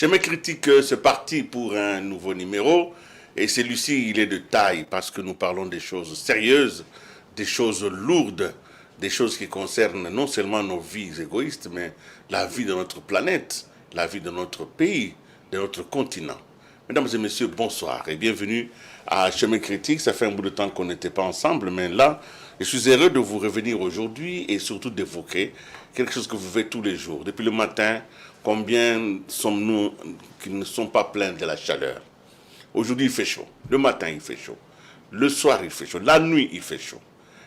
Chemin critique, c'est parti pour un nouveau numéro. Et celui-ci, il est de taille parce que nous parlons des choses sérieuses, des choses lourdes, des choses qui concernent non seulement nos vies égoïstes, mais la vie de notre planète, la vie de notre pays, de notre continent. Mesdames et messieurs, bonsoir et bienvenue à Chemin critique. Ça fait un bout de temps qu'on n'était pas ensemble, mais là, je suis heureux de vous revenir aujourd'hui et surtout d'évoquer quelque chose que vous faites tous les jours. Depuis le matin, combien sommes-nous qui ne sont pas pleins de la chaleur? Aujourd'hui, il fait chaud. Le matin, il fait chaud. Le soir, il fait chaud. La nuit, il fait chaud.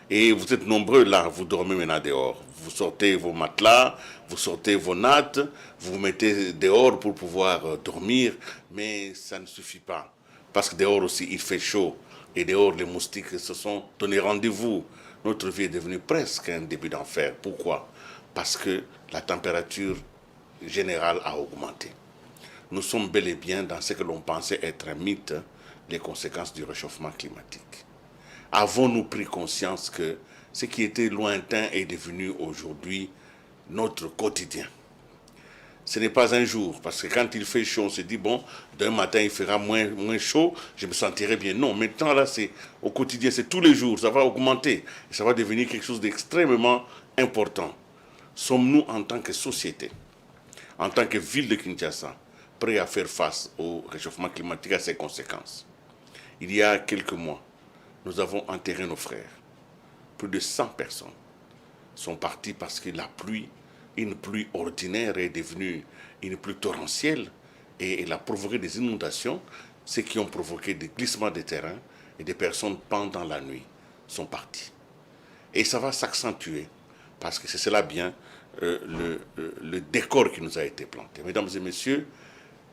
Et vous êtes nombreux là, vous dormez maintenant dehors. Vous sortez vos matelas, vous sortez vos nattes, vous vous mettez dehors pour pouvoir dormir, mais ça ne suffit pas. Parce que dehors aussi, il fait chaud. Et dehors, les moustiques se sont donné rendez-vous. Notre vie est devenue presque un début d'enfer. Pourquoi? Parce que la température générale a augmenté. Nous sommes bel et bien dans ce que l'on pensait être un mythe, les conséquences du réchauffement climatique. Avons-nous pris conscience que ce qui était lointain est devenu aujourd'hui notre quotidien? Ce n'est pas un jour, parce que quand il fait chaud, on se dit, bon, d'un matin il fera moins chaud, je me sentirai bien. Non, maintenant là, c'est au quotidien, c'est tous les jours, ça va augmenter, et ça va devenir quelque chose d'extrêmement important. Sommes-nous en tant que société, en tant que ville de Kinshasa, prêts à faire face au réchauffement climatique, à ses conséquences? Il y a quelques mois, nous avons enterré nos frères. Plus de 100 personnes sont parties parce que la pluie, une pluie ordinaire, est devenue une pluie torrentielle et elle a provoqué des inondations, ce qui ont provoqué des glissements de terrain et des personnes pendant la nuit sont parties. Et ça va s'accentuer parce que c'est cela bien le décor qui nous a été planté. Mesdames et messieurs,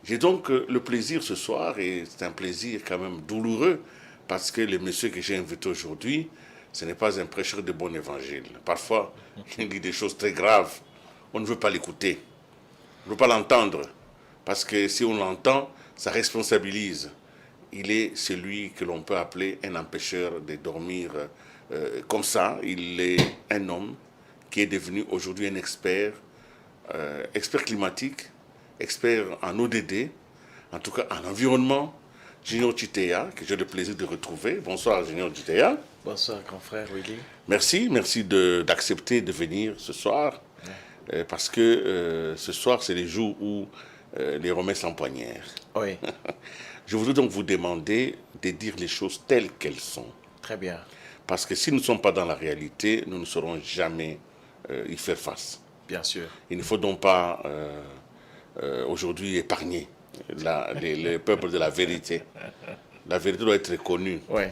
j'ai donc le plaisir ce soir, et c'est un plaisir quand même douloureux, parce que le monsieur que j'ai invité aujourd'hui, ce n'est pas un prêcheur de bon évangile. Parfois, il dit des choses très graves. On ne veut pas l'écouter. On ne veut pas l'entendre. Parce que si on l'entend, ça responsabilise. Il est celui que l'on peut appeler un empêcheur de dormir comme ça. Il est un homme qui est devenu aujourd'hui un expert, expert climatique, expert en ODD, en tout cas en environnement. Junior Chitea, que j'ai le plaisir de retrouver. Bonsoir Junior Chitea. Bonsoir grand frère Willy. Merci d'accepter de venir ce soir, parce que ce soir c'est les jours où les remèdes s'empoignèrent. Oui. Je voudrais donc vous demander de dire les choses telles qu'elles sont. Très bien. Parce que si nous ne sommes pas dans la réalité, nous ne saurons jamais y faire face. Bien sûr. Il ne faut donc pas aujourd'hui épargner les peuples de la vérité. La vérité doit être connue. Oui.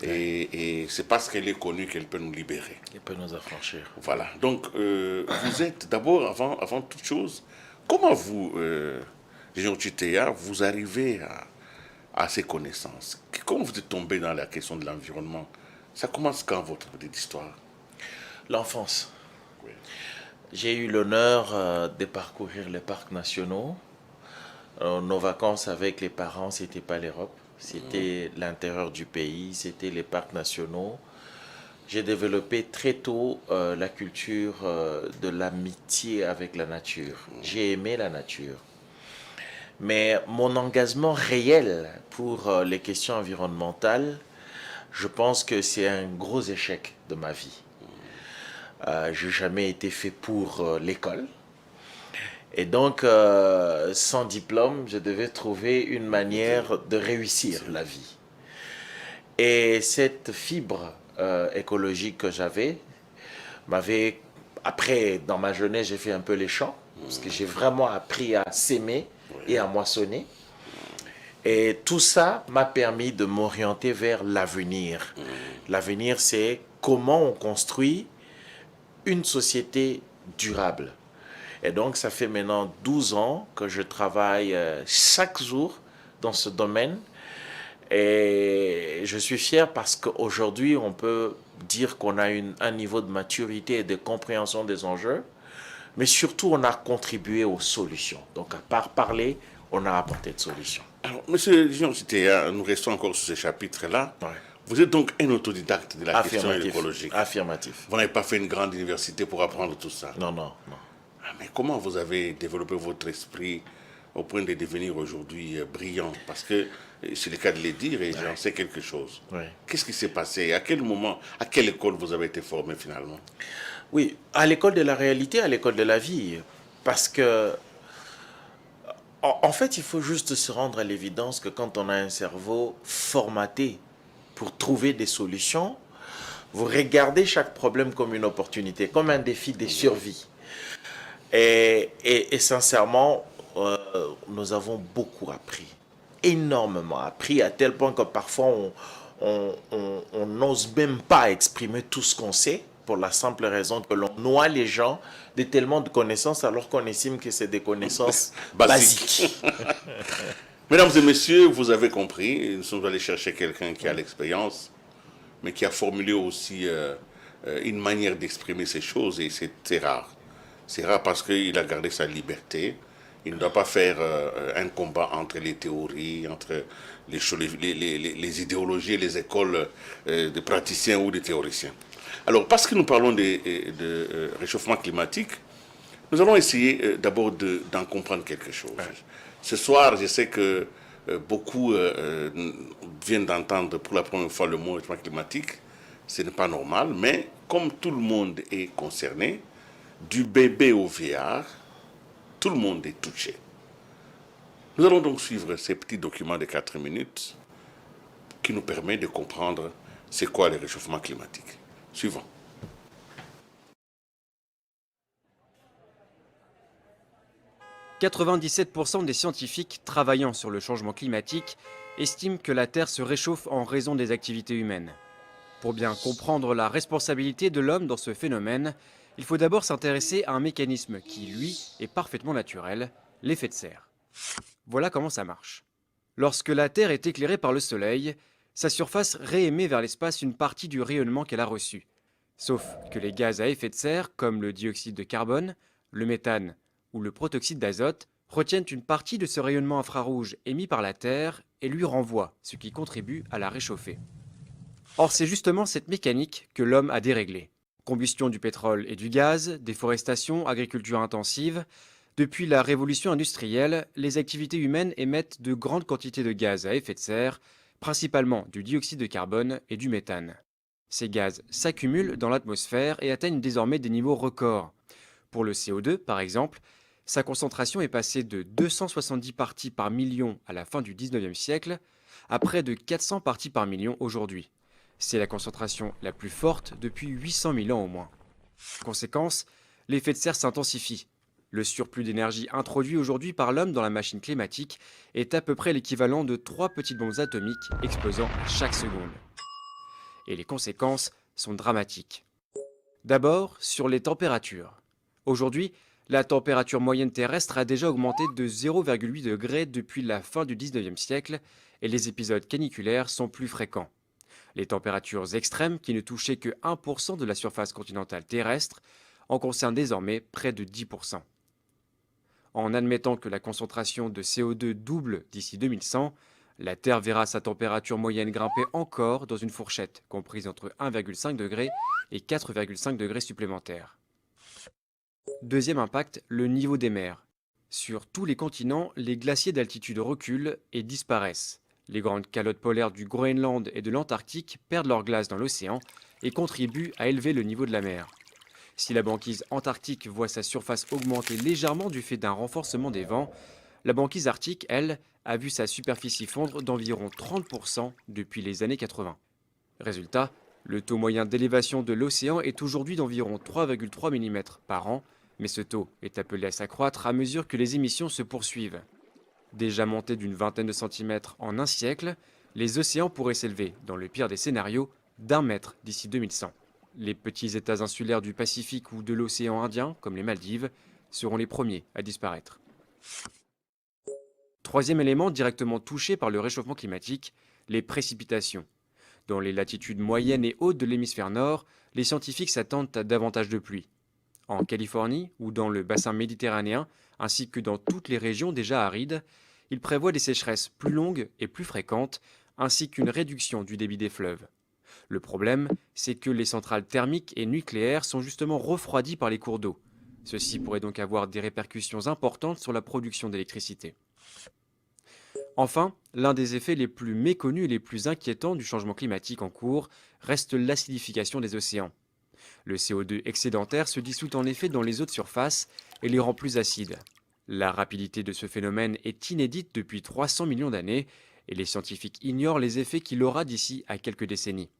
Et c'est parce qu'elle est connue qu'elle peut nous libérer. Elle peut nous affranchir. Voilà. Donc, vous êtes d'abord, avant toute chose, comment vous, Junior Chitea, vous arrivez à ces connaissances? Comment vous êtes tombé dans la question de l'environnement? Ça commence quand, votre petite histoire? L'enfance. Oui. J'ai eu l'honneur de parcourir les parcs nationaux. Nos vacances avec les parents, c'était pas l'Europe, c'était l'intérieur du pays, c'était les parcs nationaux. J'ai développé très tôt la culture de l'amitié avec la nature. J'ai aimé la nature. Mais mon engagement réel pour les questions environnementales, je pense que c'est un gros échec de ma vie. Je n'ai jamais été fait pour l'école. Et donc, sans diplôme, je devais trouver une manière de réussir la vie. Et cette fibre écologique que j'avais m'avait... Après, dans ma jeunesse, j'ai fait un peu les champs, parce que j'ai vraiment appris à s'aimer et à moissonner. Et tout ça m'a permis de m'orienter vers l'avenir. L'avenir, c'est comment on construit une société durable. Et donc, ça fait maintenant 12 ans que je travaille chaque jour dans ce domaine. Et je suis fier parce qu'aujourd'hui, on peut dire qu'on a un niveau de maturité et de compréhension des enjeux. Mais surtout, on a contribué aux solutions. Donc, à part parler, on a apporté de solutions. Alors, monsieur Junior Chitea, nous restons encore sur ce chapitre-là. Ouais. Vous êtes donc un autodidacte de la question écologique. Affirmatif. Vous n'avez pas fait une grande université pour apprendre tout ça. Non, non, non. Ah, mais comment vous avez développé votre esprit au point de devenir aujourd'hui brillant? Parce que c'est le cas de le dire et j'en sais quelque chose. Ouais. Qu'est-ce qui s'est passé? À quel moment, à quelle école vous avez été formé finalement? Oui, à l'école de la réalité, à l'école de la vie. Parce que, en fait, il faut juste se rendre à l'évidence que quand on a un cerveau formaté pour trouver des solutions, vous regardez chaque problème comme une opportunité, comme un défi de survie. Et sincèrement, nous avons beaucoup appris, énormément appris, à tel point que parfois on n'ose même pas exprimer tout ce qu'on sait, pour la simple raison que l'on noie les gens de tellement de connaissances alors qu'on estime que c'est des connaissances basiques. Mesdames et messieurs, vous avez compris, nous sommes allés chercher quelqu'un qui a l'expérience, mais qui a formulé aussi une manière d'exprimer ces choses, et c'est rare. C'est rare parce qu'il a gardé sa liberté. Il ne doit pas faire un combat entre les théories, entre les idéologies et les écoles de praticiens ou de théoriciens. Alors, parce que nous parlons de réchauffement climatique, nous allons essayer d'abord d'en comprendre quelque chose. Ce soir, je sais que beaucoup viennent d'entendre pour la première fois le mot réchauffement climatique. Ce n'est pas normal, mais comme tout le monde est concerné, du bébé au vieillard, tout le monde est touché. Nous allons donc suivre ces petits documents de 4 minutes qui nous permettent de comprendre c'est quoi le réchauffement climatique. Suivant. « 97% des scientifiques travaillant sur le changement climatique estiment que la Terre se réchauffe en raison des activités humaines. Pour bien comprendre la responsabilité de l'homme dans ce phénomène, il faut d'abord s'intéresser à un mécanisme qui, lui, est parfaitement naturel, l'effet de serre. Voilà comment ça marche. Lorsque la Terre est éclairée par le Soleil, sa surface réémet vers l'espace une partie du rayonnement qu'elle a reçu. Sauf que les gaz à effet de serre, comme le dioxyde de carbone, le méthane ou le protoxyde d'azote, retiennent une partie de ce rayonnement infrarouge émis par la Terre et lui renvoient, ce qui contribue à la réchauffer. Or, c'est justement cette mécanique que l'homme a déréglée. Combustion du pétrole et du gaz, déforestation, agriculture intensive. Depuis la révolution industrielle, les activités humaines émettent de grandes quantités de gaz à effet de serre, principalement du dioxyde de carbone et du méthane. Ces gaz s'accumulent dans l'atmosphère et atteignent désormais des niveaux records. Pour le CO2, par exemple, sa concentration est passée de 270 parties par million à la fin du 19e siècle à près de 400 parties par million aujourd'hui. C'est la concentration la plus forte depuis 800 000 ans au moins. Conséquence, l'effet de serre s'intensifie. Le surplus d'énergie introduit aujourd'hui par l'homme dans la machine climatique est à peu près l'équivalent de 3 petites bombes atomiques explosant à chaque seconde. Et les conséquences sont dramatiques. D'abord, sur les températures. Aujourd'hui, la température moyenne terrestre a déjà augmenté de 0,8 degrés depuis la fin du 19e siècle et les épisodes caniculaires sont plus fréquents. Les températures extrêmes, qui ne touchaient que 1% de la surface continentale terrestre, en concernent désormais près de 10%. En admettant que la concentration de CO2 double d'ici 2100, la Terre verra sa température moyenne grimper encore dans une fourchette comprise entre 1,5 degré et 4,5 degrés supplémentaires. Deuxième impact, le niveau des mers. Sur tous les continents, les glaciers d'altitude reculent et disparaissent. Les grandes calottes polaires du Groenland et de l'Antarctique perdent leur glace dans l'océan et contribuent à élever le niveau de la mer. Si la banquise antarctique voit sa surface augmenter légèrement du fait d'un renforcement des vents, la banquise arctique, elle, a vu sa superficie fondre d'environ 30% depuis les années 80. Résultat, le taux moyen d'élévation de l'océan est aujourd'hui d'environ 3,3 mm par an, mais ce taux est appelé à s'accroître à mesure que les émissions se poursuivent. Déjà montés d'une vingtaine de centimètres en un siècle, les océans pourraient s'élever, dans le pire des scénarios, d'1 mètre d'ici 2100. Les petits États insulaires du Pacifique ou de l'océan Indien, comme les Maldives, seront les premiers à disparaître. Troisième élément directement touché par le réchauffement climatique, les précipitations. Dans les latitudes moyennes et hautes de l'hémisphère nord, les scientifiques s'attendent à davantage de pluie. En Californie ou dans le bassin méditerranéen, ainsi que dans toutes les régions déjà arides, ils prévoient des sécheresses plus longues et plus fréquentes, ainsi qu'une réduction du débit des fleuves. Le problème, c'est que les centrales thermiques et nucléaires sont justement refroidies par les cours d'eau. Ceci pourrait donc avoir des répercussions importantes sur la production d'électricité. Enfin, l'un des effets les plus méconnus et les plus inquiétants du changement climatique en cours reste l'acidification des océans. Le CO2 excédentaire se dissout en effet dans les eaux de surface et les rend plus acides. La rapidité de ce phénomène est inédite depuis 300 millions d'années et les scientifiques ignorent les effets qu'il aura d'ici à quelques décennies.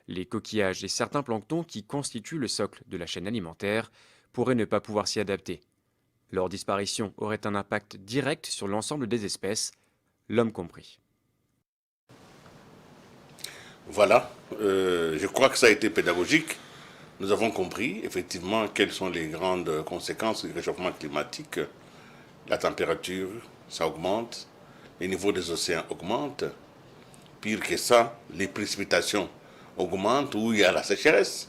Les coquillages et certains planctons qui constituent le socle de la chaîne alimentaire pourraient ne pas pouvoir s'y adapter. Leur disparition aurait un impact direct sur l'ensemble des espèces, l'homme compris. Voilà, je crois que ça a été pédagogique. Nous avons compris effectivement quelles sont les grandes conséquences du réchauffement climatique. La température, ça augmente, les niveaux des océans augmentent. Pire que ça, les précipitations augmentent où il y a la sécheresse.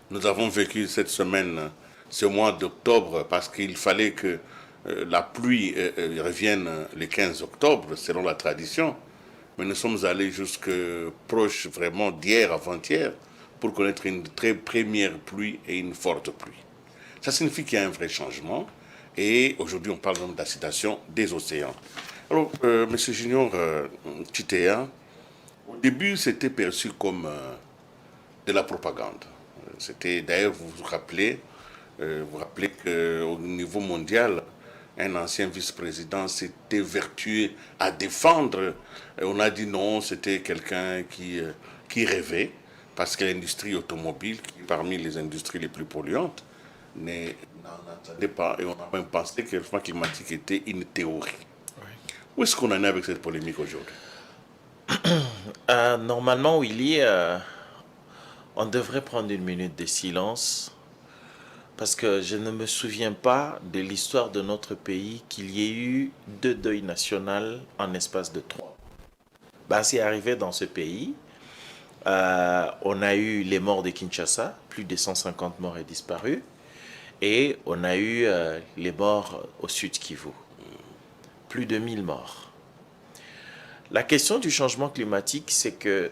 Nous avons vécu cette semaine, ce mois d'octobre, parce qu'il fallait que la pluie revienne le 15 octobre, selon la tradition. Mais nous sommes allés jusque proche vraiment d'hier, avant-hier, pour connaître une très première pluie et une forte pluie. Ça signifie qu'il y a un vrai changement. Et aujourd'hui, on parle donc d'acidation des océans. Alors, M. Junior Chitea, au début, c'était perçu comme de la propagande. C'était, d'ailleurs, vous vous rappelez qu'au niveau mondial, un ancien vice-président s'était vertué à défendre. Et on a dit non, c'était quelqu'un qui rêvait, parce que l'industrie automobile, qui est parmi les industries les plus polluantes, n'en attendait pas. Et on a même pensé que le changement climatique était une théorie. Oui. Où est-ce qu'on en est avec cette polémique aujourd'hui? Normalement, Willy, on devrait prendre une minute de silence parce que je ne me souviens pas de l'histoire de notre pays qu'il y ait eu 2 deuils nationaux en espace de 3. Ben, c'est arrivé dans ce pays. On a eu les morts de Kinshasa, plus de 150 morts et disparus. Et on a eu les morts au sud Kivu, plus de 1000 morts. La question du changement climatique, c'est que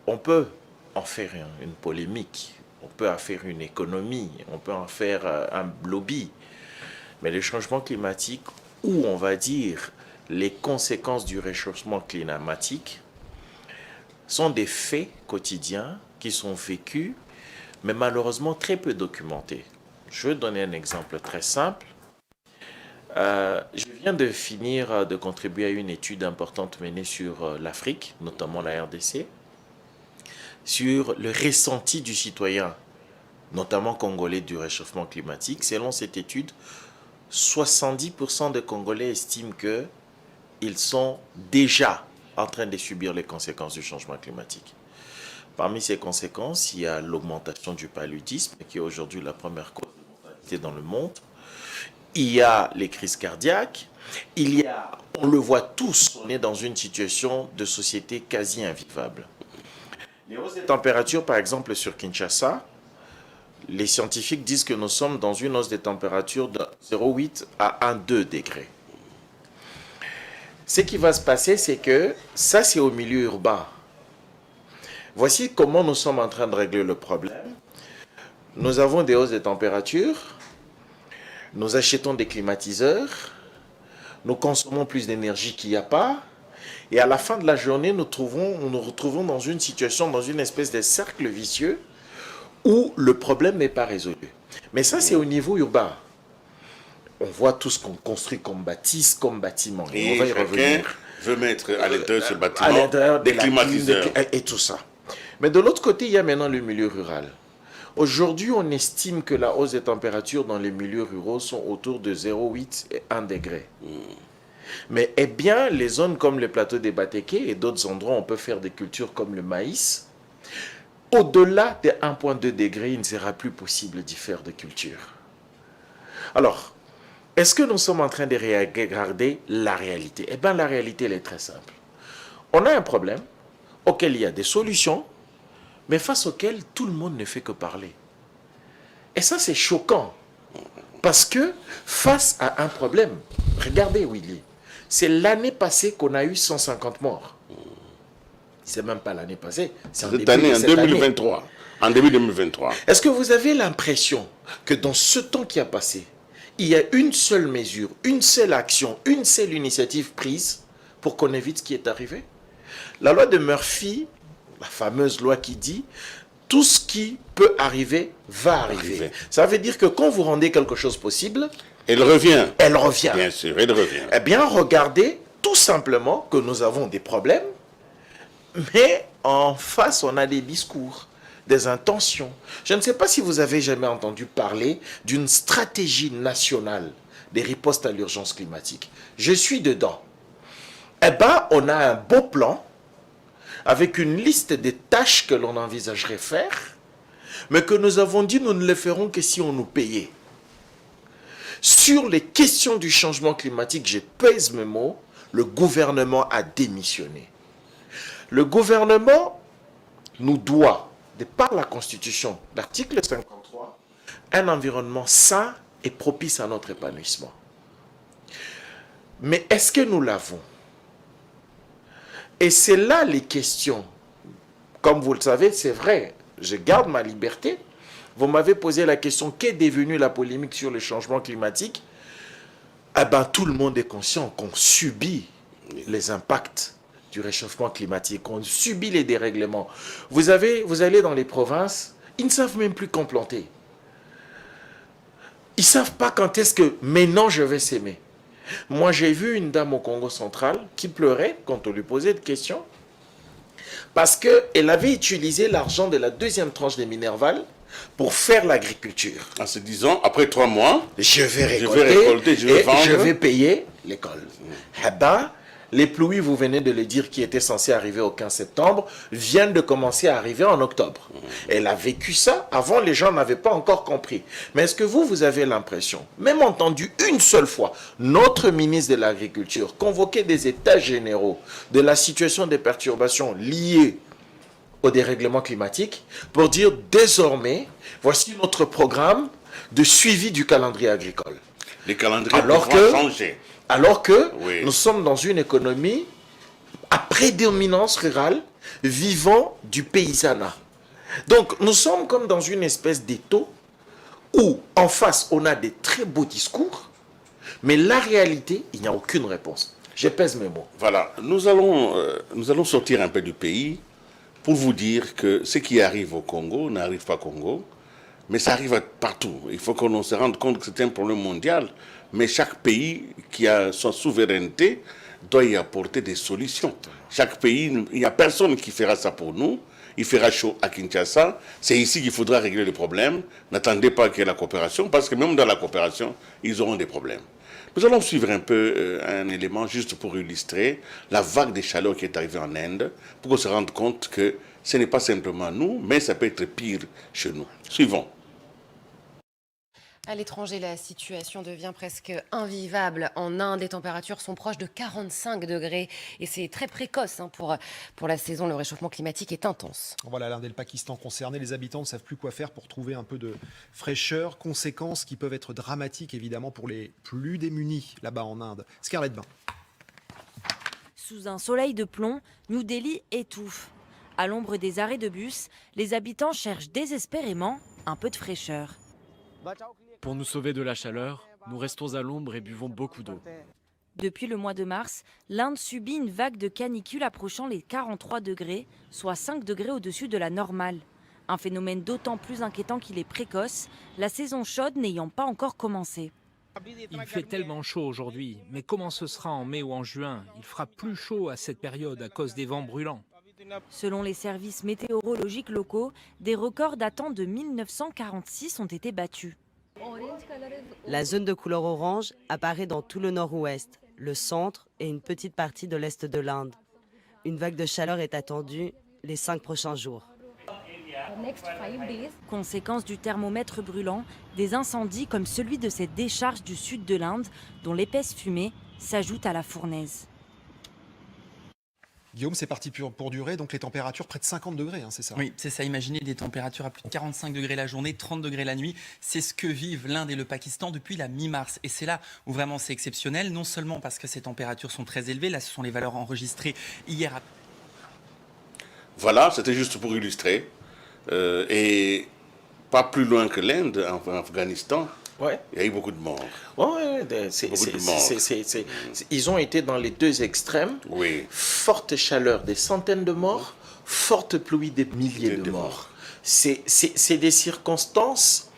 on peut en faire une polémique, on peut en faire une économie, on peut en faire un lobby. Mais le changement climatique, ou on va dire les conséquences du réchauffement climatique, sont des faits quotidiens qui sont vécus, mais malheureusement très peu documentés. Je vais donner un exemple très simple. Je viens de finir de contribuer à une étude importante menée sur l'Afrique, notamment la RDC, sur le ressenti du citoyen, notamment congolais, du réchauffement climatique. Selon cette étude, 70% des Congolais estiment qu'ils sont déjà en train de subir les conséquences du changement climatique. Parmi ces conséquences, il y a l'augmentation du paludisme, qui est aujourd'hui la première cause de mortalité dans le monde. Il y a les crises cardiaques. Il y a, on le voit tous, on est dans une situation de société quasi invivable. Les hausses des températures, par exemple, sur Kinshasa, les scientifiques disent que nous sommes dans une hausse des températures de 0,8 à 1,2 degrés. Ce qui va se passer, c'est que ça, c'est au milieu urbain. Voici comment nous sommes en train de régler le problème. Nous avons des hausses de température, nous achetons des climatiseurs, nous consommons plus d'énergie qu'il n'y a pas, et à la fin de la journée, nous nous retrouvons dans une situation, dans une espèce de cercle vicieux où le problème n'est pas résolu. Mais ça, c'est au niveau urbain. On voit tout ce qu'on construit comme bâtisse, comme bâtiment. Et on va y revenir. Veut mettre à l'intérieur de ce bâtiment des climatiseurs. Et tout ça. Mais de l'autre côté, il y a maintenant le milieu rural. Aujourd'hui, on estime que la hausse des températures dans les milieux ruraux sont autour de 0,8 et 1 degré. Mais eh bien, les zones comme les plateaux des Batéké et d'autres endroits où on peut faire des cultures comme le maïs, au-delà de 1,2 degré, il ne sera plus possible d'y faire de culture. Alors, est-ce que nous sommes en train de regarder la réalité? Eh bien, la réalité, elle est très simple. On a un problème auquel il y a des solutions, mais face auquel tout le monde ne fait que parler. Et ça, c'est choquant. Parce que face à un problème, regardez Willy, c'est l'année passée qu'on a eu 150 morts. C'est même pas l'année passée, c'est en 2023. Année. En début 2023. Est-ce que vous avez l'impression que dans ce temps qui a passé, il y a une seule mesure, une seule action, une seule initiative prise pour qu'on évite ce qui est arrivé. La loi de Murphy, la fameuse loi qui dit tout ce qui peut arriver va arriver. Ça veut dire que quand vous rendez quelque chose possible, elle revient. Elle revient. Bien sûr, elle revient. Eh bien, regardez tout simplement que nous avons des problèmes, mais en face, on a des discours, des intentions. Je ne sais pas si vous avez jamais entendu parler d'une stratégie nationale des ripostes à l'urgence climatique. Je suis dedans. Eh bien, on a un beau plan avec une liste des tâches que l'on envisagerait faire, mais que nous avons dit nous ne le ferons que si on nous payait. Sur les questions du changement climatique, je pèse mes mots, le gouvernement a démissionné. Le gouvernement nous doit, de par la Constitution, l'article 53, un environnement sain et propice à notre épanouissement. Mais est-ce que nous l'avons? Et c'est là les questions. Comme vous le savez, c'est vrai, je garde ma liberté. Vous m'avez posé la question, qu'est devenue la polémique sur le changement climatique? Eh bien, tout le monde est conscient qu'on subit les impacts du réchauffement climatique, qu'on subit les dérèglements. Vous allez dans les provinces, ils ne savent même plus quand planter. Ils ne savent pas quand est-ce que maintenant je vais s'aimer. Moi, j'ai vu une dame au Congo central qui pleurait quand on lui posait des questions parce qu'elle avait utilisé l'argent de la deuxième tranche des Minerval pour faire l'agriculture. En se disant, après 3 mois, je vais récolter, je vais vendre. Je vais payer l'école. Eh ben, les pluies, vous venez de le dire, qui étaient censées arriver au 15 septembre, viennent de commencer à arriver en octobre. Elle a vécu ça. Avant, les gens n'avaient pas encore compris. Mais est-ce que vous avez l'impression, même entendu une seule fois, notre ministre de l'Agriculture convoquer des états généraux de la situation des perturbations liées au dérèglement climatique pour dire désormais, voici notre programme de suivi du calendrier agricole. Les calendriers vont changer. Alors que nous sommes dans une économie à prédominance rurale, vivant du paysanat. Donc nous sommes comme dans une espèce d'étau où en face on a des très beaux discours, mais la réalité, il n'y a aucune réponse. Je pèse mes mots. Voilà, nous allons sortir un peu du pays pour vous dire que ce qui arrive au Congo n'arrive pas au Congo, mais ça arrive partout. Il faut qu'on se rende compte que c'est un problème mondial. Mais chaque pays qui a sa souveraineté doit y apporter des solutions. Chaque pays, il n'y a personne qui fera ça pour nous. Il fera chaud à Kinshasa. C'est ici qu'il faudra régler le problème. N'attendez pas qu'il y ait la coopération, parce que même dans la coopération, ils auront des problèmes. Nous allons suivre un peu un élément juste pour illustrer la vague de chaleur qui est arrivée en Inde, pour qu'on se rende compte que ce n'est pas simplement nous, mais ça peut être pire chez nous. Suivons. À l'étranger, la situation devient presque invivable. En Inde, les températures sont proches de 45 degrés et c'est très précoce pour la saison. Le réchauffement climatique est intense. Voilà, l'Inde et le Pakistan concernés. Les habitants ne savent plus quoi faire pour trouver un peu de fraîcheur. Conséquences qui peuvent être dramatiques, évidemment, pour les plus démunis là-bas en Inde. Scarlett Bain. Sous un soleil de plomb, New Delhi étouffe. À l'ombre des arrêts de bus, les habitants cherchent désespérément un peu de fraîcheur. Pour nous sauver de la chaleur, nous restons à l'ombre et buvons beaucoup d'eau. Depuis le mois de mars, l'Inde subit une vague de canicule approchant les 43 degrés, soit 5 degrés au-dessus de la normale. Un phénomène d'autant plus inquiétant qu'il est précoce, la saison chaude n'ayant pas encore commencé. Il fait tellement chaud aujourd'hui, mais comment ce sera en mai ou en juin? Il fera plus chaud à cette période à cause des vents brûlants. Selon les services météorologiques locaux, des records datant de 1946 ont été battus. La zone de couleur orange apparaît dans tout le nord-ouest, le centre et une petite partie de l'est de l'Inde. Une vague de chaleur est attendue les 5 prochains jours. Conséquence du thermomètre brûlant, des incendies comme celui de cette décharge du sud de l'Inde, dont l'épaisse fumée s'ajoute à la fournaise. Guillaume, c'est parti pour durer, donc les températures près de 50 degrés, c'est ça? Oui, c'est ça. Imaginez des températures à plus de 45 degrés la journée, 30 degrés la nuit. C'est ce que vivent l'Inde et le Pakistan depuis la mi-mars. Et c'est là où vraiment c'est exceptionnel, non seulement parce que ces températures sont très élevées, là ce sont les valeurs enregistrées hier. Voilà, c'était juste pour illustrer. Et pas plus loin que l'Inde, en Afghanistan, Ouais. Il y a eu beaucoup de morts. Ils ont été dans les deux extrêmes. Oui. Forte chaleur, des centaines de morts. Forte pluie, des milliers de morts. C'est des circonstances.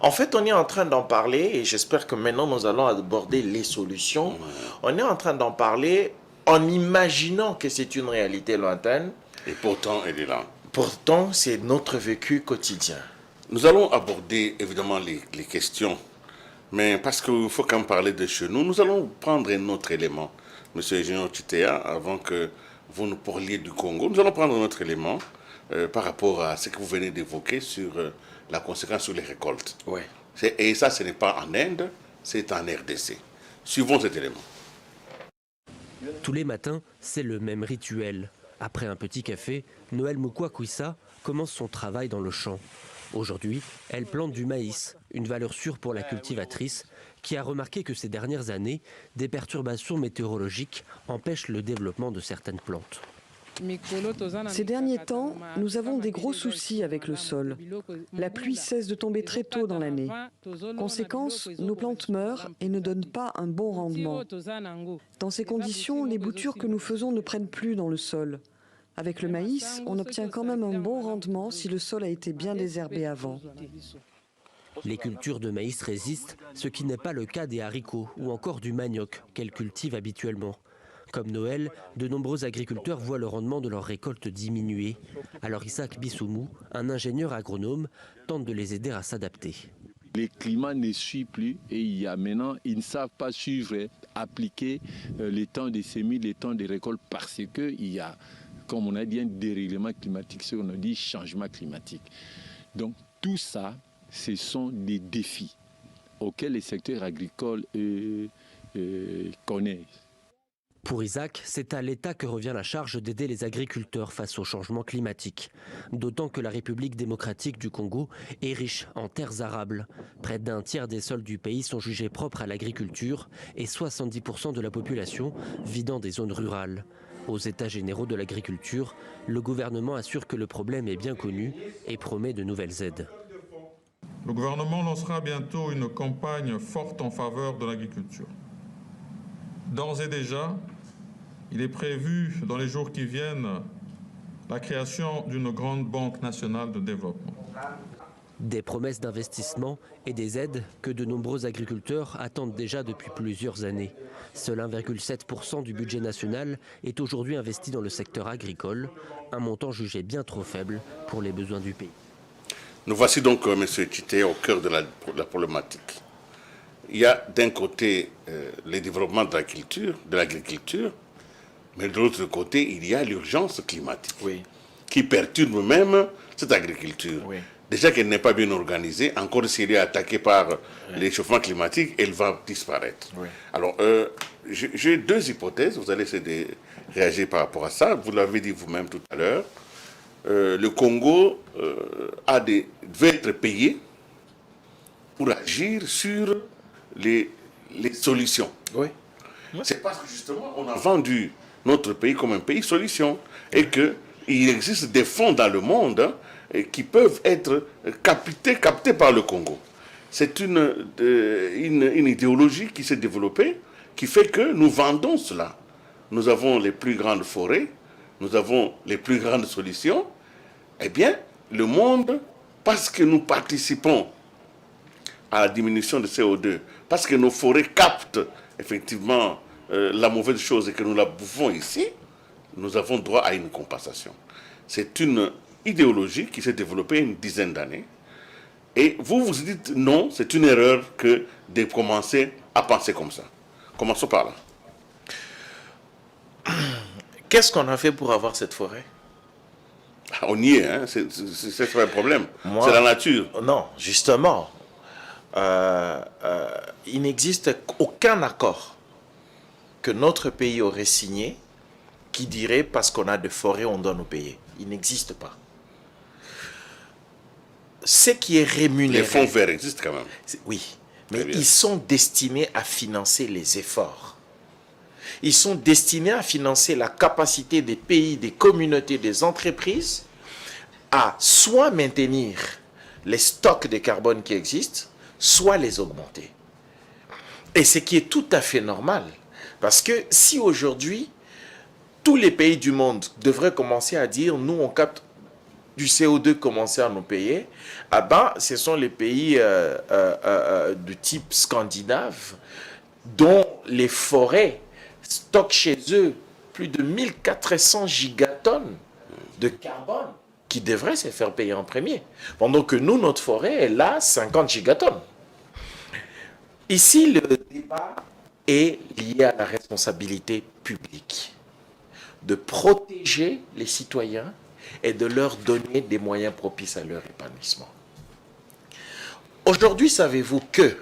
En fait, on est en train d'en parler et j'espère que maintenant nous allons aborder les solutions. On est en train d'en parler en imaginant que c'est une réalité lointaine. Et pourtant, elle est là. Pourtant, c'est notre vécu quotidien. Nous allons aborder évidemment les questions, mais parce qu'il faut quand même parler de chez nous, nous allons prendre un autre élément. Monsieur Junior Chitea, avant que vous nous parliez du Congo, nous allons prendre un autre élément par rapport à ce que vous venez d'évoquer sur la conséquence sur les récoltes. Ouais. Et ça, ce n'est pas en Inde, c'est en RDC. Suivons cet élément. Tous les matins, c'est le même rituel. Après un petit café, Noël Mukwakwisa commence son travail dans le champ. Aujourd'hui, elle plante du maïs, une valeur sûre pour la cultivatrice, qui a remarqué que ces dernières années, des perturbations météorologiques empêchent le développement de certaines plantes. Ces derniers temps, nous avons des gros soucis avec le sol. La pluie cesse de tomber très tôt dans l'année. Conséquence, nos plantes meurent et ne donnent pas un bon rendement. Dans ces conditions, les boutures que nous faisons ne prennent plus dans le sol. Avec le maïs, on obtient quand même un bon rendement si le sol a été bien désherbé avant. Les cultures de maïs résistent, ce qui n'est pas le cas des haricots ou encore du manioc qu'elles cultivent habituellement. Comme Noël, de nombreux agriculteurs voient le rendement de leurs récoltes diminuer. Alors Isaac Bissoumou, un ingénieur agronome, tente de les aider à s'adapter. Les climats ne suivent plus et il y a maintenant, ils ne savent pas suivre, appliquer les temps de semis, les temps de récolte parce qu'il y a, comme on a dit, un dérèglement climatique, ce qu'on a dit changement climatique. Donc tout ça, ce sont des défis auxquels les secteurs agricoles connaissent. Pour Isaac, c'est à l'État que revient la charge d'aider les agriculteurs face au changement climatique. D'autant que la République démocratique du Congo est riche en terres arables. Près d'un tiers des sols du pays sont jugés propres à l'agriculture et 70% de la population vit dans des zones rurales. Aux États généraux de l'agriculture, le gouvernement assure que le problème est bien connu et promet de nouvelles aides. Le gouvernement lancera bientôt une campagne forte en faveur de l'agriculture. D'ores et déjà, il est prévu dans les jours qui viennent la création d'une grande banque nationale de développement. Des promesses d'investissement et des aides que de nombreux agriculteurs attendent déjà depuis plusieurs années. Seul 1,7% du budget national est aujourd'hui investi dans le secteur agricole, un montant jugé bien trop faible pour les besoins du pays. Nous voici donc, M. Chitea, au cœur de la problématique. Il y a d'un côté le développement de l'agriculture, mais de l'autre côté, il y a l'urgence climatique qui perturbe même cette agriculture. Oui. Déjà qu'elle n'est pas bien organisée, encore si elle est attaquée par l'échauffement climatique, elle va disparaître. Oui. Alors, j'ai deux hypothèses, vous allez essayer de réagir par rapport à ça. Vous l'avez dit vous-même tout à l'heure. Le Congo devait être payé pour agir sur les solutions. Oui. C'est parce que justement, on a vendu notre pays comme un pays solution et qu'il existe des fonds dans le monde qui peuvent être captés par le Congo. C'est une idéologie qui s'est développée qui fait que nous vendons cela. Nous avons les plus grandes forêts, nous avons les plus grandes solutions. Eh bien, le monde, parce que nous participons à la diminution de CO2, parce que nos forêts captent effectivement la mauvaise chose et que nous la bouffons ici, nous avons droit à une compensation. C'est une idéologie qui s'est développée une dizaine d'années. Et vous vous dites non, c'est une erreur que de commencer à penser comme ça. Commençons par là. Qu'est-ce qu'on a fait pour avoir cette forêt? On y est, hein? C'est pas un problème. C'est la nature. Non, justement. Il n'existe aucun accord que notre pays aurait signé qui dirait parce qu'on a de forêts, on doit nous payer. Il n'existe pas. Ce qui est rémunéré... Les fonds verts existent quand même. Oui, mais ils sont destinés à financer les efforts. Ils sont destinés à financer la capacité des pays, des communautés, des entreprises à soit maintenir les stocks de carbone qui existent, soit les augmenter. Et ce qui est tout à fait normal. Parce que si aujourd'hui, tous les pays du monde devraient commencer à dire, nous on capte du CO2, commencer à nous payer, ah ben, ce sont les pays de type scandinave dont les forêts stockent chez eux plus de 1400 gigatonnes de carbone qui devraient se faire payer en premier. Pendant que nous, notre forêt est là 50 gigatonnes. Ici, le débat est lié à la responsabilité publique de protéger les citoyens et de leur donner des moyens propices à leur épanouissement. Aujourd'hui, savez-vous que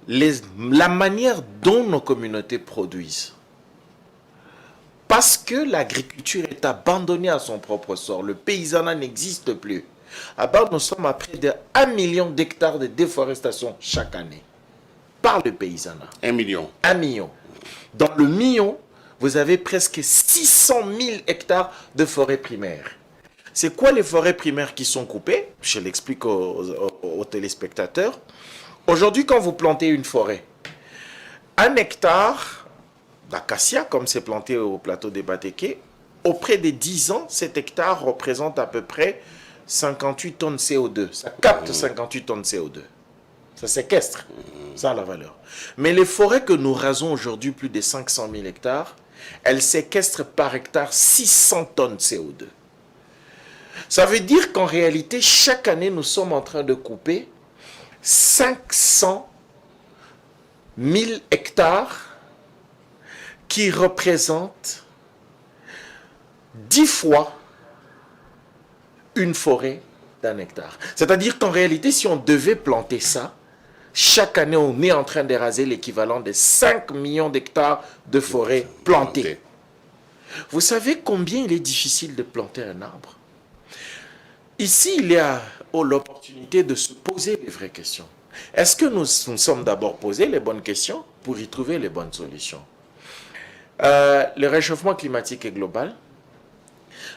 la manière dont nos communautés produisent, parce que l'agriculture est abandonnée à son propre sort, le paysanat n'existe plus, nous sommes à près de 1 million d'hectares de déforestation chaque année par le paysanat. 1 million. 1 million. Dans le million, vous avez presque 600 000 hectares de forêts primaires. C'est quoi les forêts primaires qui sont coupées? Je l'explique aux téléspectateurs. Aujourd'hui, quand vous plantez une forêt, 1 hectare d'acacia, comme c'est planté au plateau des Batéké, auprès des 10 ans, cet hectare représente à peu près 58 tonnes CO2. Ça capte 58 tonnes CO2. Ça séquestre. Ça a la valeur. Mais les forêts que nous rasons aujourd'hui, plus de 500 000 hectares, elles séquestrent par hectare 600 tonnes CO2. Ça veut dire qu'en réalité, chaque année, nous sommes en train de couper 500 000 hectares qui représentent 10 fois une forêt d'1 hectare. C'est-à-dire qu'en réalité, si on devait planter ça, chaque année, on est en train d'éraser l'équivalent de 5 millions d'hectares de forêts plantées. Vous savez combien il est difficile de planter un arbre? Ici, il y a l'opportunité de se poser les vraies questions. Est-ce que nous sommes d'abord posé les bonnes questions pour y trouver les bonnes solutions? Le réchauffement climatique est global.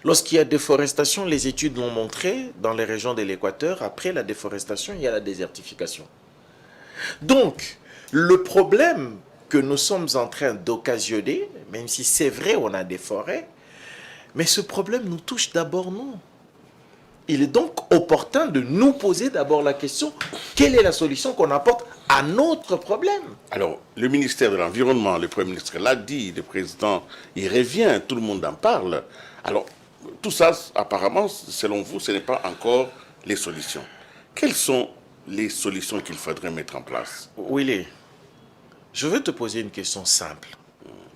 Lorsqu'il y a déforestation, les études l'ont montré, dans les régions de l'équateur, après la déforestation, il y a la désertification. Donc, le problème que nous sommes en train d'occasionner, même si c'est vrai, on a des forêts, mais ce problème nous touche d'abord nous. Il est donc opportun de nous poser d'abord la question, quelle est la solution qu'on apporte à notre problème? Alors, le ministère de l'Environnement, le Premier ministre l'a dit, le président y revient, tout le monde en parle. Alors, tout ça, apparemment, selon vous, ce n'est pas encore les solutions. Quelles sont les solutions qu'il faudrait mettre en place? Willy, je veux te poser une question simple.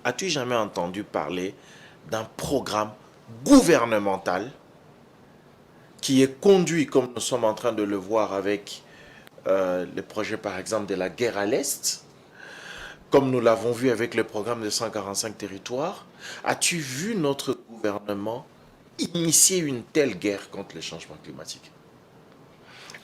As-tu jamais entendu parler d'un programme gouvernemental qui est conduit, comme nous sommes en train de le voir avec le projet, par exemple, de la guerre à l'Est, comme nous l'avons vu avec le programme de 145 territoires? As-tu vu notre gouvernement initier une telle guerre contre les changements climatiques?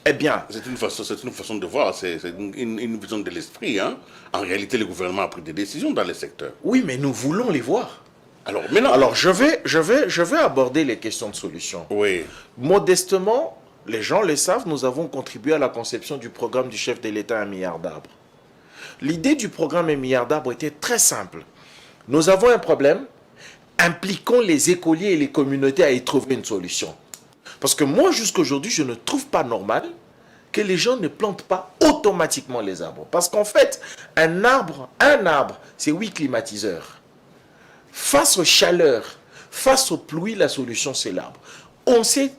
Eh bien, c'est une façon de voir, c'est une vision de l'esprit. Hein? En réalité, le gouvernement a pris des décisions dans les secteurs. Oui, mais nous voulons les voir. Alors, maintenant, je vais aborder les questions de solution. Oui. Modestement, les gens le savent, nous avons contribué à la conception du programme du chef de l'État 1 milliard d'arbres. L'idée du programme 1 milliard d'arbres était très simple. Nous avons un problème, impliquons les écoliers et les communautés à y trouver une solution. Parce que moi, jusqu'à aujourd'hui, je ne trouve pas normal que les gens ne plantent pas automatiquement les arbres. Parce qu'en fait, un arbre, c'est 8 climatiseurs. Face aux chaleurs, face aux pluies, la solution, c'est l'arbre. On s'est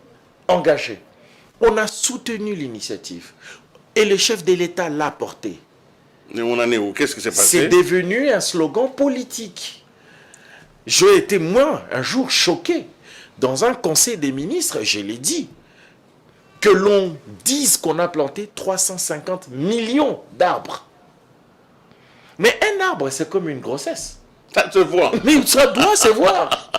engagé. On a soutenu l'initiative. Et le chef de l'État l'a porté. Mais on en est où? Qu'est-ce qui s'est passé? C'est devenu un slogan politique. J'ai été, moi, un jour choqué. Dans un conseil des ministres, je l'ai dit, que l'on dise qu'on a planté 350 millions d'arbres. Mais un arbre, c'est comme une grossesse. Ça se voit. Mais ça doit se voir.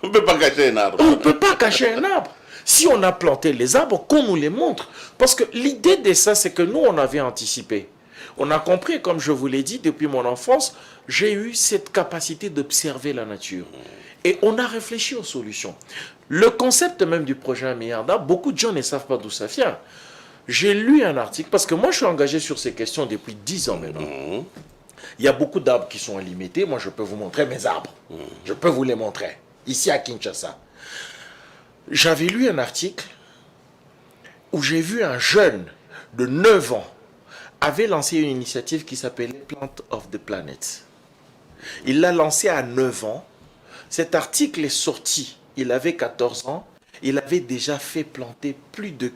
On ne peut pas cacher un arbre. On ne peut pas cacher un arbre. Si on a planté les arbres, qu'on nous les montre. Parce que l'idée de ça, c'est que nous, on avait anticipé. On a compris, comme je vous l'ai dit, depuis mon enfance, j'ai eu cette capacité d'observer la nature. Et on a réfléchi aux solutions. Le concept même du projet 1 milliard d'arbres, beaucoup de gens ne savent pas d'où ça vient. J'ai lu un article, parce que moi je suis engagé sur ces questions depuis 10 ans maintenant. Il y a beaucoup d'arbres qui sont limités. Moi je peux vous montrer mes arbres. Je peux vous les montrer. Ici à Kinshasa. J'avais lu un article où j'ai vu un jeune de 9 ans avait lancé une initiative qui s'appelait Plant of the Planet. Il l'a lancé à 9 ans. Cet article est sorti. Il avait 14 ans. Il avait déjà fait planter plus de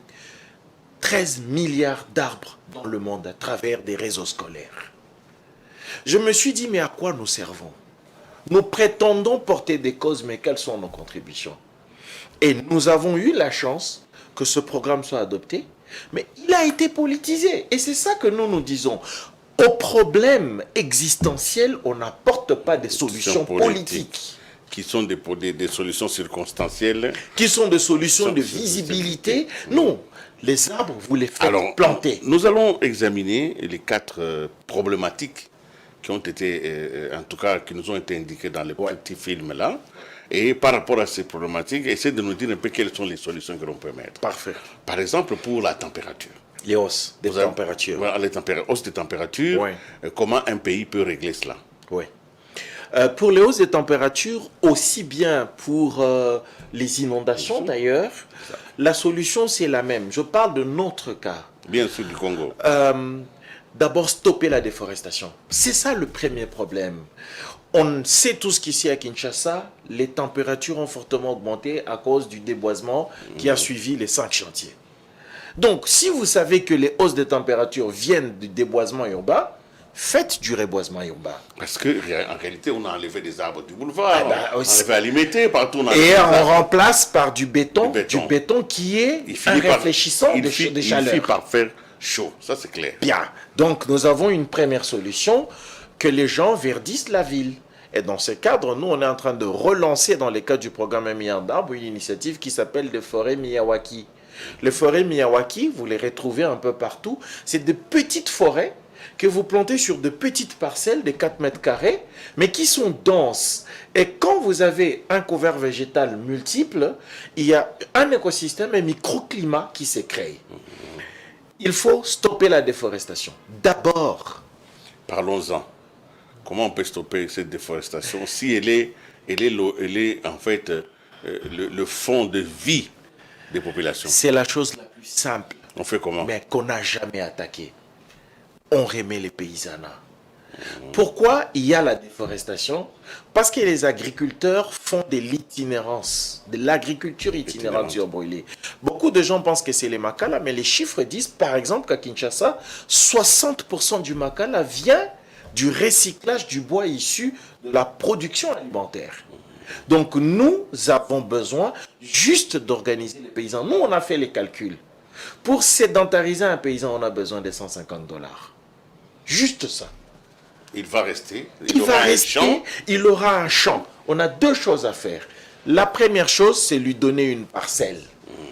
13 milliards d'arbres dans le monde à travers des réseaux scolaires. Je me suis dit, mais à quoi nous servons? Nous prétendons porter des causes, mais quelles sont nos contributions? Et nous avons eu la chance que ce programme soit adopté, mais il a été politisé. Et c'est ça que nous disons. Aux problèmes existentiels, on n'apporte pas des solutions politiques. Qui sont des solutions circonstancielles. Qui sont des solutions de visibilité. Non, les arbres, vous les faites planter. Nous allons examiner les 4 problématiques qui ont été, en tout cas, qui nous ont été indiquées dans les petits films là. Et par rapport à ces problématiques, essayer de nous dire un peu quelles sont les solutions que l'on peut mettre. Parfait. Par exemple, pour la température. Les hausses des températures. Voilà, les hausses des températures. Oui. Comment un pays peut régler cela? Oui. Pour les hausses des températures, aussi bien pour les inondations d'ailleurs, la solution c'est la même. Je parle de notre cas. Bien sûr, du Congo. D'abord, stopper la déforestation. C'est ça le premier problème. On sait tous qu'ici à Kinshasa, les températures ont fortement augmenté à cause du déboisement qui a suivi les 5 chantiers. Donc, si vous savez que les hausses des températures viennent du déboisement urbain, faites du reboisement urbain. Parce qu'en réalité, on a enlevé des arbres du boulevard, on a enlevé à limiter partout. Et on remplace par du béton qui est un réfléchissant des chaleurs. Il finit par faire chaud, ça c'est clair. Bien, donc nous avons une première solution, que les gens verdissent la ville. Et dans ce cadre, nous, on est en train de relancer dans le cadre du programme 1 milliard d'arbres une initiative qui s'appelle les forêts Miyawaki. Les forêts Miyawaki, vous les retrouvez un peu partout, c'est de petites forêts que vous plantez sur de petites parcelles de 4 mètres carrés, mais qui sont denses. Et quand vous avez un couvert végétal multiple, il y a un écosystème, un microclimat qui s'est créé. Il faut stopper la déforestation. D'abord. Parlons-en. Comment on peut stopper cette déforestation si elle est en fait le fond de vie des populations? C'est la chose la plus simple. On fait comment? Mais qu'on n'a jamais attaqué. On remet les paysanats. Pourquoi il y a la déforestation? Parce que les agriculteurs font de l'itinérance, de l'agriculture itinérante sur brûlé. Beaucoup de gens pensent que c'est les Makala, mais les chiffres disent par exemple qu'à Kinshasa, 60% du Makala vient du recyclage du bois issu de la production alimentaire. Donc nous avons besoin juste d'organiser les paysans. Nous, on a fait les calculs. Pour sédentariser un paysan, on a besoin de $150. Juste ça. Il va rester. Il aura un champ. On a 2 choses à faire. La première chose, c'est lui donner une parcelle.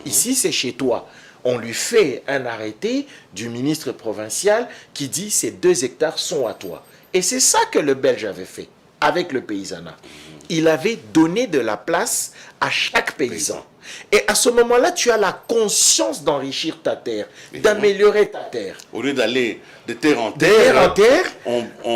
Ici, c'est chez toi. On lui fait un arrêté du ministre provincial qui dit ces 2 hectares sont à toi. Et c'est ça que le Belge avait fait avec le paysanat. Il avait donné de la place à chaque paysan. Et à ce moment-là, tu as la conscience d'enrichir ta terre, d'améliorer ta terre. Au lieu d'aller de terre en terre,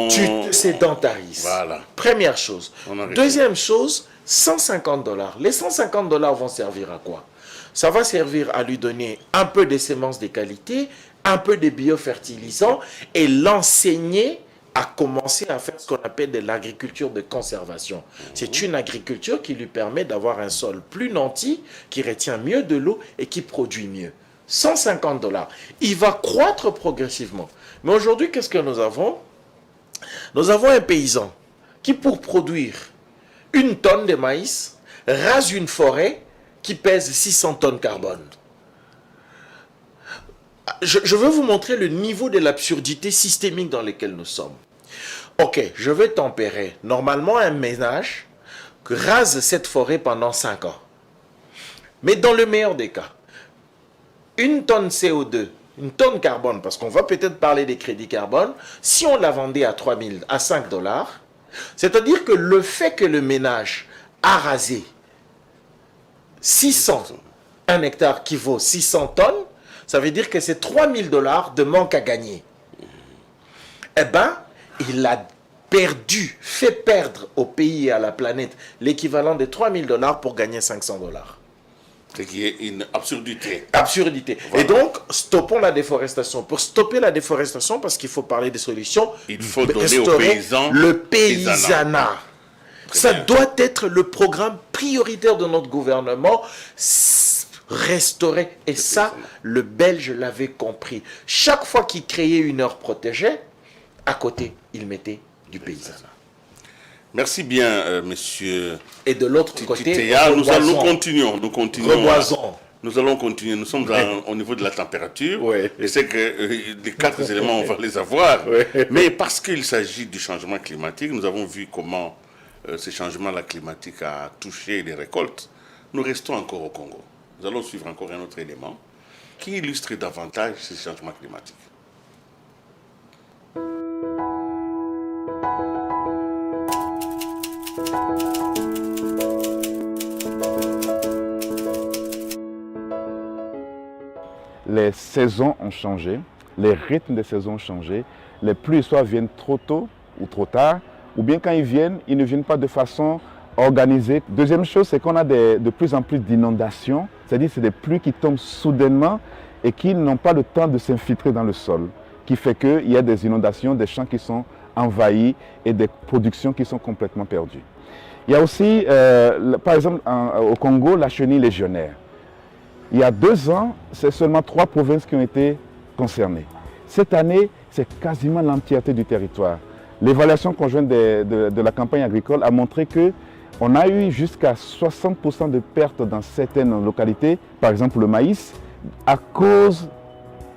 tu te sédentarises. Voilà. Première chose. Deuxième chose, $150. Les $150 vont servir à quoi? Ça va servir à lui donner un peu de semences de qualité, un peu de biofertilisants et l'enseigner à commencer à faire ce qu'on appelle de l'agriculture de conservation. C'est une agriculture qui lui permet d'avoir un sol plus nanti, qui retient mieux de l'eau et qui produit mieux. $150. Il va croître progressivement. Mais aujourd'hui, qu'est-ce que nous avons? Nous avons un paysan qui, pour produire 1 tonne de maïs, rase une forêt qui pèse 600 tonnes carbone. Je veux vous montrer le niveau de l'absurdité systémique dans lequel nous sommes. Ok, je vais tempérer. Normalement, un ménage rase cette forêt pendant 5 ans. Mais dans le meilleur des cas, 1 tonne CO2, 1 tonne carbone, parce qu'on va peut-être parler des crédits carbone, si on la vendait à $5, c'est-à-dire que le fait que le ménage a rasé 600, un hectare qui vaut 600 tonnes, Ça veut dire que c'est 3 000 $ de manque à gagner. Eh bien, il a fait perdre au pays et à la planète l'équivalent de 3 000 $ pour gagner 500 $. Ce qui est une absurdité. Absurdité. Voilà. Et donc, stoppons la déforestation. Pour stopper la déforestation, parce qu'il faut parler des solutions, il faut donner aux paysans le paysanat. Ça doit être le programme prioritaire de notre gouvernement, restaurer. Et ça, le Belge l'avait compris. Chaque fois qu'il créait une aire protégée, à côté, il mettait du paysanat. Merci bien, monsieur. Et de l'autre côté, nous continuons. Reboisons. Nous allons continuer. Nous sommes au niveau de la température. Ouais. Je sais que les 4 éléments, on va les avoir. Ouais. Mais parce qu'il s'agit du changement climatique, nous avons vu comment ce changement climatique a touché les récoltes. Nous restons encore au Congo. Nous allons suivre encore un autre élément qui illustre davantage ce changement climatique. Les saisons ont changé, les rythmes des saisons ont changé, les pluies soit viennent trop tôt ou trop tard, ou bien quand ils ne viennent pas de façon organisée. Deuxième chose, c'est qu'on a de plus en plus d'inondations, c'est-à-dire c'est des pluies qui tombent soudainement et qui n'ont pas le temps de s'infiltrer dans le sol, qui fait qu'il y a des inondations, des champs qui sont envahis et des productions qui sont complètement perdues. Il y a aussi, par exemple, au Congo, la chenille légionnaire. Il y a 2 ans, c'est seulement 3 provinces qui ont été concernées. Cette année, c'est quasiment l'entièreté du territoire. L'évaluation conjointe de la campagne agricole a montré qu'on a eu jusqu'à 60% de pertes dans certaines localités, par exemple le maïs, à cause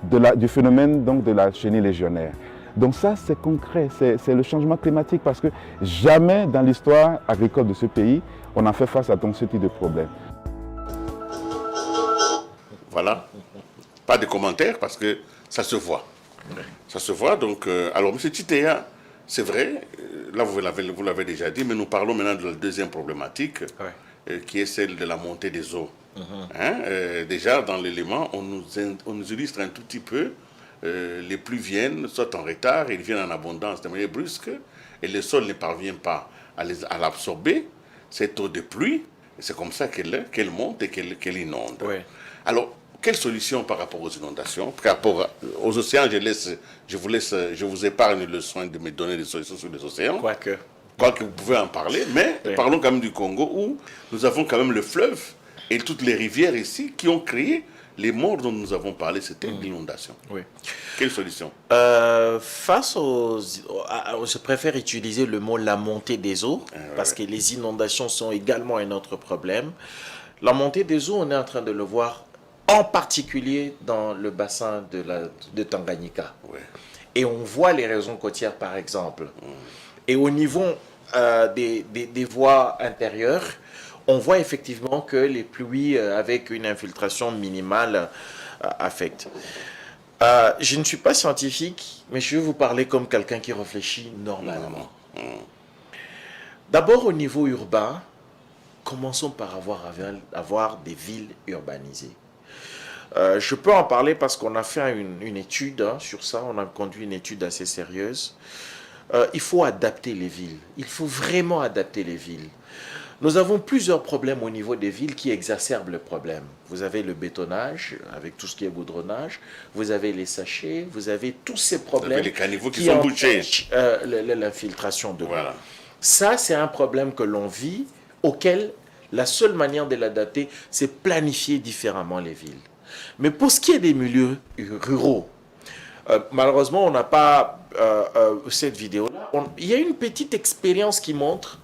du phénomène donc, de la chenille légionnaire. Donc ça, c'est concret, c'est le changement climatique parce que jamais dans l'histoire agricole de ce pays, on a fait face à donc, ce type de problème. Voilà, pas de commentaires parce que ça se voit. Ça se voit, donc, alors M. Titea, c'est vrai, là vous l'avez déjà dit, mais nous parlons maintenant de la deuxième problématique, qui est celle de la montée des eaux. Déjà, dans l'élément, on nous illustre un tout petit peu, les pluies viennent, soit en retard, ils viennent en abondance de manière brusque, et le sol ne parvient pas à l'absorber, cette eau de pluie, c'est comme ça qu'elle monte et qu'elle inonde. Alors, quelle solution par rapport aux inondations? Par rapport aux océans, je vous épargne le soin de me donner des solutions sur les océans. Quoique vous pouvez en parler, mais parlons quand même du Congo où nous avons quand même le fleuve et toutes les rivières ici qui ont créé les morts dont nous avons parlé, c'était l'inondation. Quelle solution? Face je préfère utiliser le mot la montée des eaux, parce que les inondations sont également un autre problème. La montée des eaux, on est en train de le voir en particulier dans le bassin de Tanganyika. Et on voit les régions côtières, par exemple. Et au niveau des voies intérieures, on voit effectivement que les pluies avec une infiltration minimale affectent. Je ne suis pas scientifique, mais je vais vous parler comme quelqu'un qui réfléchit normalement. D'abord, au niveau urbain, commençons par avoir des villes urbanisées. Je peux en parler parce qu'on a fait une étude sur ça, on a conduit une étude assez sérieuse. Il faut adapter les villes, il faut vraiment adapter les villes. Nous avons plusieurs problèmes au niveau des villes qui exacerbent le problème. Vous avez le bétonnage, avec tout ce qui est goudronnage, vous avez les sachets, vous avez tous ces problèmes. Vous avez les caniveaux qui sont bouchés. L'infiltration de l'eau. Ça, c'est un problème que l'on vit, auquel la seule manière de l'adapter, c'est planifier différemment les villes. Mais pour ce qui est des milieux ruraux, malheureusement, on n'a pas cette vidéo-là. Il y a une petite expérience qui montre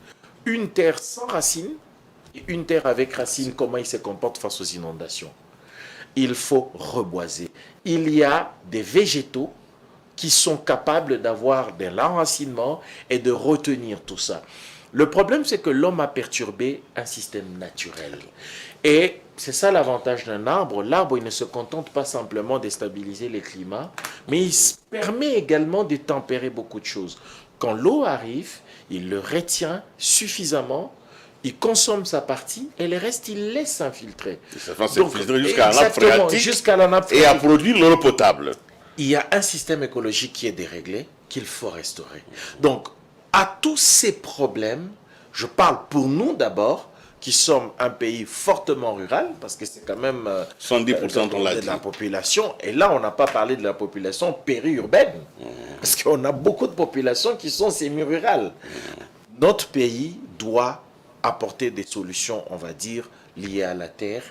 une terre sans racines et une terre avec racines, comment il se comporte face aux inondations. Il faut reboiser. Il y a des végétaux qui sont capables d'avoir de l'enracinement et de retenir tout ça. Le problème, c'est que l'homme a perturbé un système naturel. Et c'est ça l'avantage d'un arbre. L'arbre, il ne se contente pas simplement de stabiliser les climats, mais il permet également de tempérer beaucoup de choses. Quand l'eau arrive, il le retient suffisamment, il consomme sa partie et le reste, il laisse s'infiltrer. Ça va s'infiltrer jusqu'à la nappe phréatique et à produire l'eau potable. Il y a un système écologique qui est déréglé, qu'il faut restaurer. Donc, à tous ces problèmes, je parle pour nous d'abord, qui sommes un pays fortement rural, parce que c'est quand même 70% de la population. Et là, on n'a pas parlé de la population périurbaine, parce qu'on a beaucoup de populations qui sont semi-rurales. Notre pays doit apporter des solutions, on va dire, liées à la terre,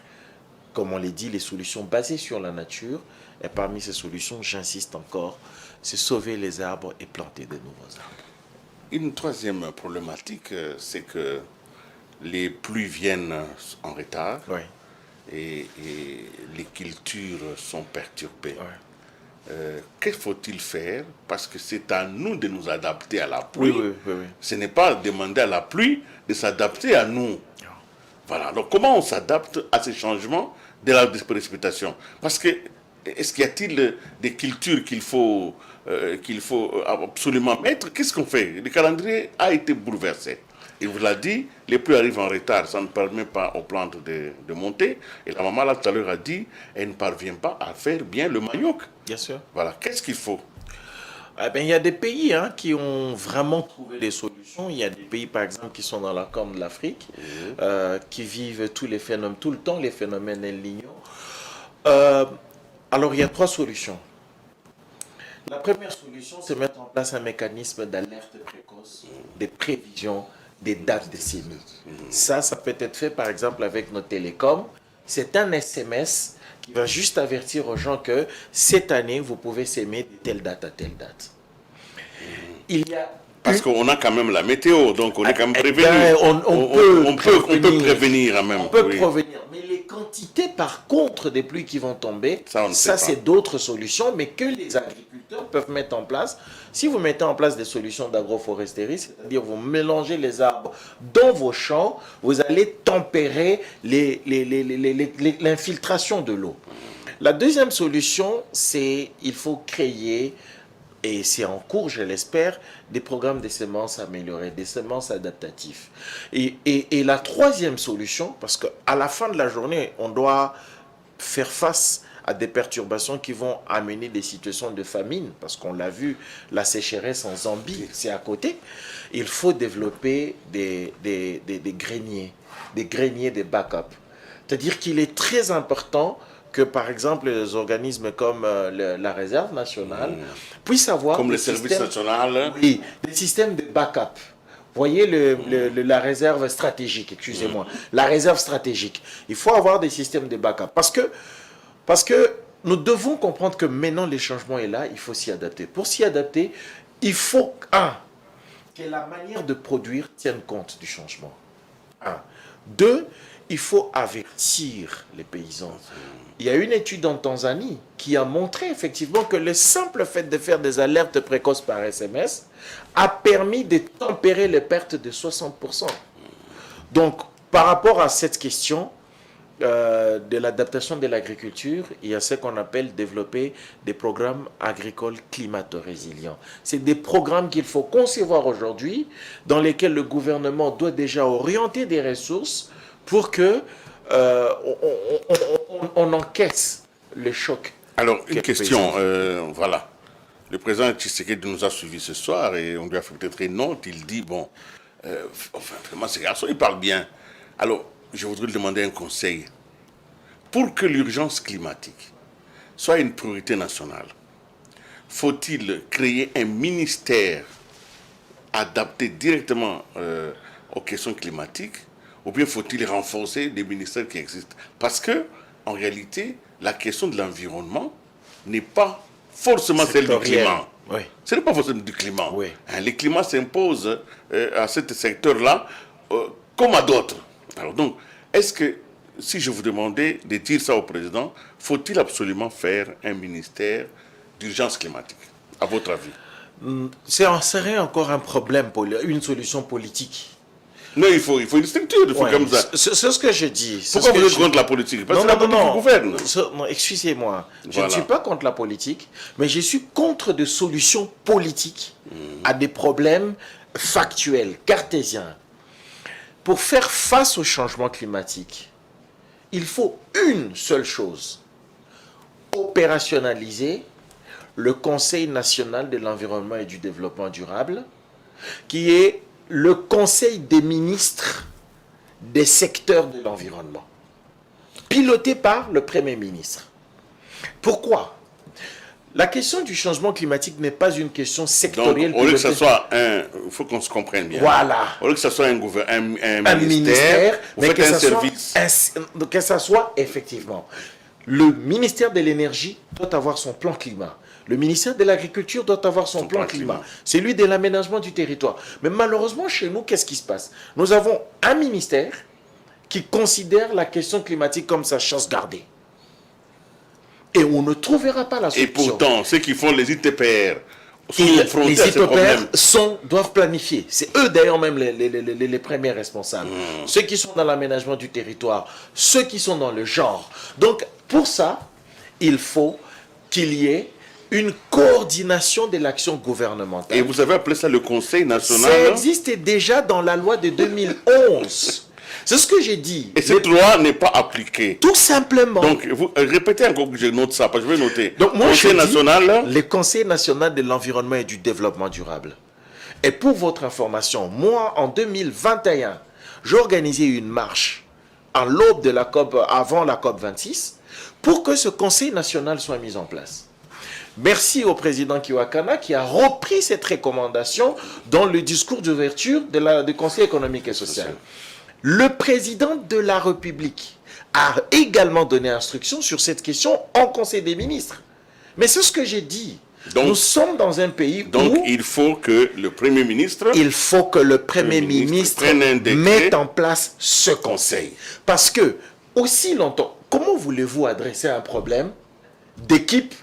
comme on l'a dit, les solutions basées sur la nature. Et parmi ces solutions, j'insiste encore, c'est sauver les arbres et planter de nouveaux arbres. Une troisième problématique, c'est que les pluies viennent en retard et les cultures sont perturbées. Que faut-il faire? Parce que c'est à nous de nous adapter à la pluie. Ce n'est pas demander à la pluie de s'adapter à nous. Voilà. Donc comment on s'adapte à ces changements de la précipitation? Parce que est-ce qu'il y a-t-il des cultures qu'il faut absolument mettre? Qu'est-ce qu'on fait? Le calendrier a été bouleversé. Il vous l'a dit, les pluies arrivent en retard, ça ne permet pas aux plantes de monter. Et la maman, là, tout à l'heure, a dit, elle ne parvient pas à faire bien le manioc. Bien sûr. Voilà, qu'est-ce qu'il faut? Il y a des pays qui ont vraiment trouvé des solutions. Il y a des pays, par exemple, qui sont dans la corne de l'Afrique, qui vivent tout le temps les phénomènes El Niño. Alors, il y a 3 solutions. La première solution, c'est mettre en place un mécanisme d'alerte précoce, des prévisions, des dates de semis. Ça peut être fait, par exemple, avec nos télécoms. C'est un SMS qui va juste avertir aux gens que cette année, vous pouvez s'aimer de telle date à telle date. Parce qu'on a quand même la météo, donc on est quand même prévenu. On peut prévenir même. On peut prévenir. Mais les quantités, par contre, des pluies qui vont tomber, ça c'est d'autres solutions, mais que les agriculteurs peuvent mettre en place. Si vous mettez en place des solutions d'agroforesterie, c'est-à-dire vous mélangez les arbres dans vos champs, vous allez tempérer l'infiltration de l'eau. La deuxième solution, c'est il faut créer, et c'est en cours, je l'espère, des programmes de semences améliorées, des semences adaptatives. Et la troisième solution, parce qu'à la fin de la journée, on doit faire face à des perturbations qui vont amener des situations de famine, parce qu'on l'a vu, la sécheresse en Zambie, c'est à côté. Il faut développer des greniers de backup. C'est-à-dire qu'il est très important que, par exemple, les organismes comme la réserve nationale puissent avoir comme le service national. Oui, des systèmes de backup. Vous voyez la réserve stratégique, excusez-moi, la réserve stratégique. Il faut avoir des systèmes de backup. Parce que nous devons comprendre que maintenant les changements est là, il faut s'y adapter. Pour s'y adapter, il faut, que la manière de produire tienne compte du changement. 2, il faut avertir les paysans. Il y a une étude en Tanzanie qui a montré effectivement que le simple fait de faire des alertes précoces par SMS a permis de tempérer les pertes de 60%. Donc, par rapport à cette question de l'adaptation de l'agriculture, il y a ce qu'on appelle développer des programmes agricoles climato-résilients. C'est des programmes qu'il faut concevoir aujourd'hui, dans lesquels le gouvernement doit déjà orienter des ressources pour que on encaisse les chocs. Alors, une question, voilà. Le président Tshisekedi nous a suivis ce soir et on lui a fait peut-être une note. Il dit, bon, vraiment, ces garçons, ils parlent bien. Alors, je voudrais lui demander un conseil. Pour que l'urgence climatique soit une priorité nationale, faut-il créer un ministère adapté directement aux questions climatiques, ou bien faut-il renforcer les ministères qui existent? Parce que, en réalité, la question de l'environnement n'est pas forcément celle du climat. Oui. Ce n'est pas forcément du climat. Oui. Le climat s'impose à ce secteur-là comme à d'autres. Alors donc, est-ce que, si je vous demandais de dire ça au président, faut-il absolument faire un ministère d'urgence climatique, à votre avis? Ça serait encore un problème, une solution politique. Non, il faut une structure, il faut comme ça. C'est ce que je dis. Pourquoi vous êtes contre la politique? Parce que la politique gouverne. Non, excusez-moi. Je ne suis pas contre la politique, mais je suis contre des solutions politiques à des problèmes factuels, cartésiens. pour faire face au changement climatique, il faut une seule chose, opérationnaliser le Conseil national de l'environnement et du développement durable, qui est le Conseil des ministres des secteurs de l'environnement, piloté par le Premier ministre. Pourquoi? La question du changement climatique n'est pas une question sectorielle. Donc, au lieu que ce soit un... Il faut qu'on se comprenne bien. Voilà. Au lieu que ce soit un ministère, vous mais faites un service. Que ça soit, effectivement. Le ministère de l'énergie doit avoir son plan climat. Le ministère de l'Agriculture doit avoir son plan climat. C'est lui de l'aménagement du territoire. Mais malheureusement, chez nous, qu'est-ce qui se passe? Nous avons un ministère qui considère la question climatique comme sa chance gardée. Et on ne trouvera pas la solution. Et pourtant, ceux qui font les ITPR les ITPR doivent planifier. C'est eux d'ailleurs même les premiers responsables. Ceux qui sont dans l'aménagement du territoire, ceux qui sont dans le genre. Donc, pour ça, il faut qu'il y ait une coordination de l'action gouvernementale. Et vous avez appelé ça le Conseil national? Ça existait déjà dans la loi de 2011. C'est ce que j'ai dit. Et cette loi n'est pas appliquée. Tout simplement. Donc, vous répétez encore que je note ça, parce que je vais noter. Donc, moi, Conseil national... Le Conseil national de l'environnement et du développement durable. Et pour votre information, moi, en 2021, j'ai organisé une marche à l'aube de la COP, avant la COP 26, pour que ce Conseil national soit mis en place. Merci au président Kiwakana qui a repris cette recommandation dans le discours d'ouverture du Conseil économique et social. Le président de la République a également donné instruction sur cette question en Conseil des ministres. Mais c'est ce que j'ai dit. Donc, nous sommes dans un pays où... il faut que le Premier ministre... Il faut que le Premier ministre mette en place ce conseil. Parce que, aussi longtemps, comment voulez-vous adresser un problème d'équipe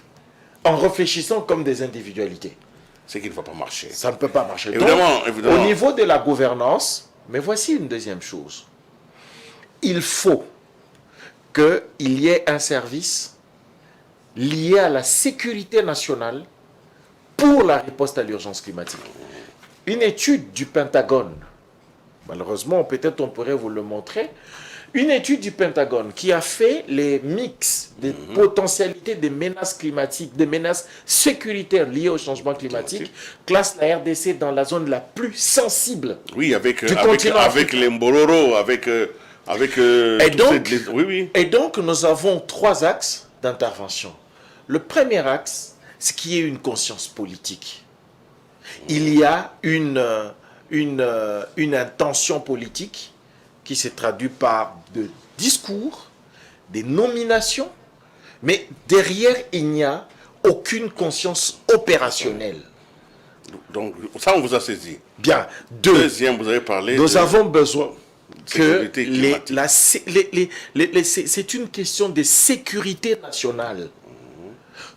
en réfléchissant comme des individualités? C'est qu'il ne va pas marcher. Ça ne peut pas marcher. Évidemment, Donc, évidemment. Au niveau de la gouvernance... Mais voici une deuxième chose. Il faut qu'il y ait un service lié à la sécurité nationale pour la riposte à l'urgence climatique. Une étude du Pentagone, malheureusement, peut-être on pourrait vous le montrer, une étude du Pentagone qui a fait les mix des potentialités des menaces climatiques, des menaces sécuritaires liées au changement climatique, classe la RDC dans la zone la plus sensible du continent avec les Mbororo, et donc, nous avons 3 axes d'intervention. Le premier axe, c'est qu'il y ait une conscience politique. Il y a une intention politique qui se traduit par des discours, des nominations, mais derrière, il n'y a aucune conscience opérationnelle. Donc, ça, on vous a saisi. Bien. Deuxième, vous avez parlé Nous avons besoin que c'est c'est une question de sécurité nationale.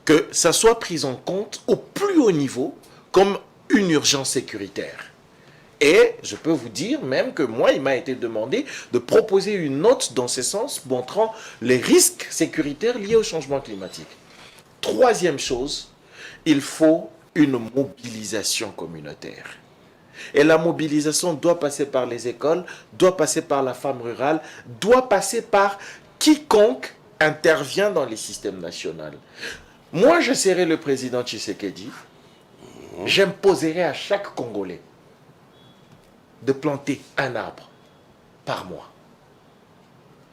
Que ça soit pris en compte au plus haut niveau comme une urgence sécuritaire. Et je peux vous dire même que moi, il m'a été demandé de proposer une note dans ce sens montrant les risques sécuritaires liés au changement climatique. Troisième chose, il faut une mobilisation communautaire. Et la mobilisation doit passer par les écoles, doit passer par la femme rurale, doit passer par quiconque intervient dans les systèmes nationaux. Moi, je serai le président Tshisekedi, j'imposerai à chaque Congolais de planter un arbre par mois.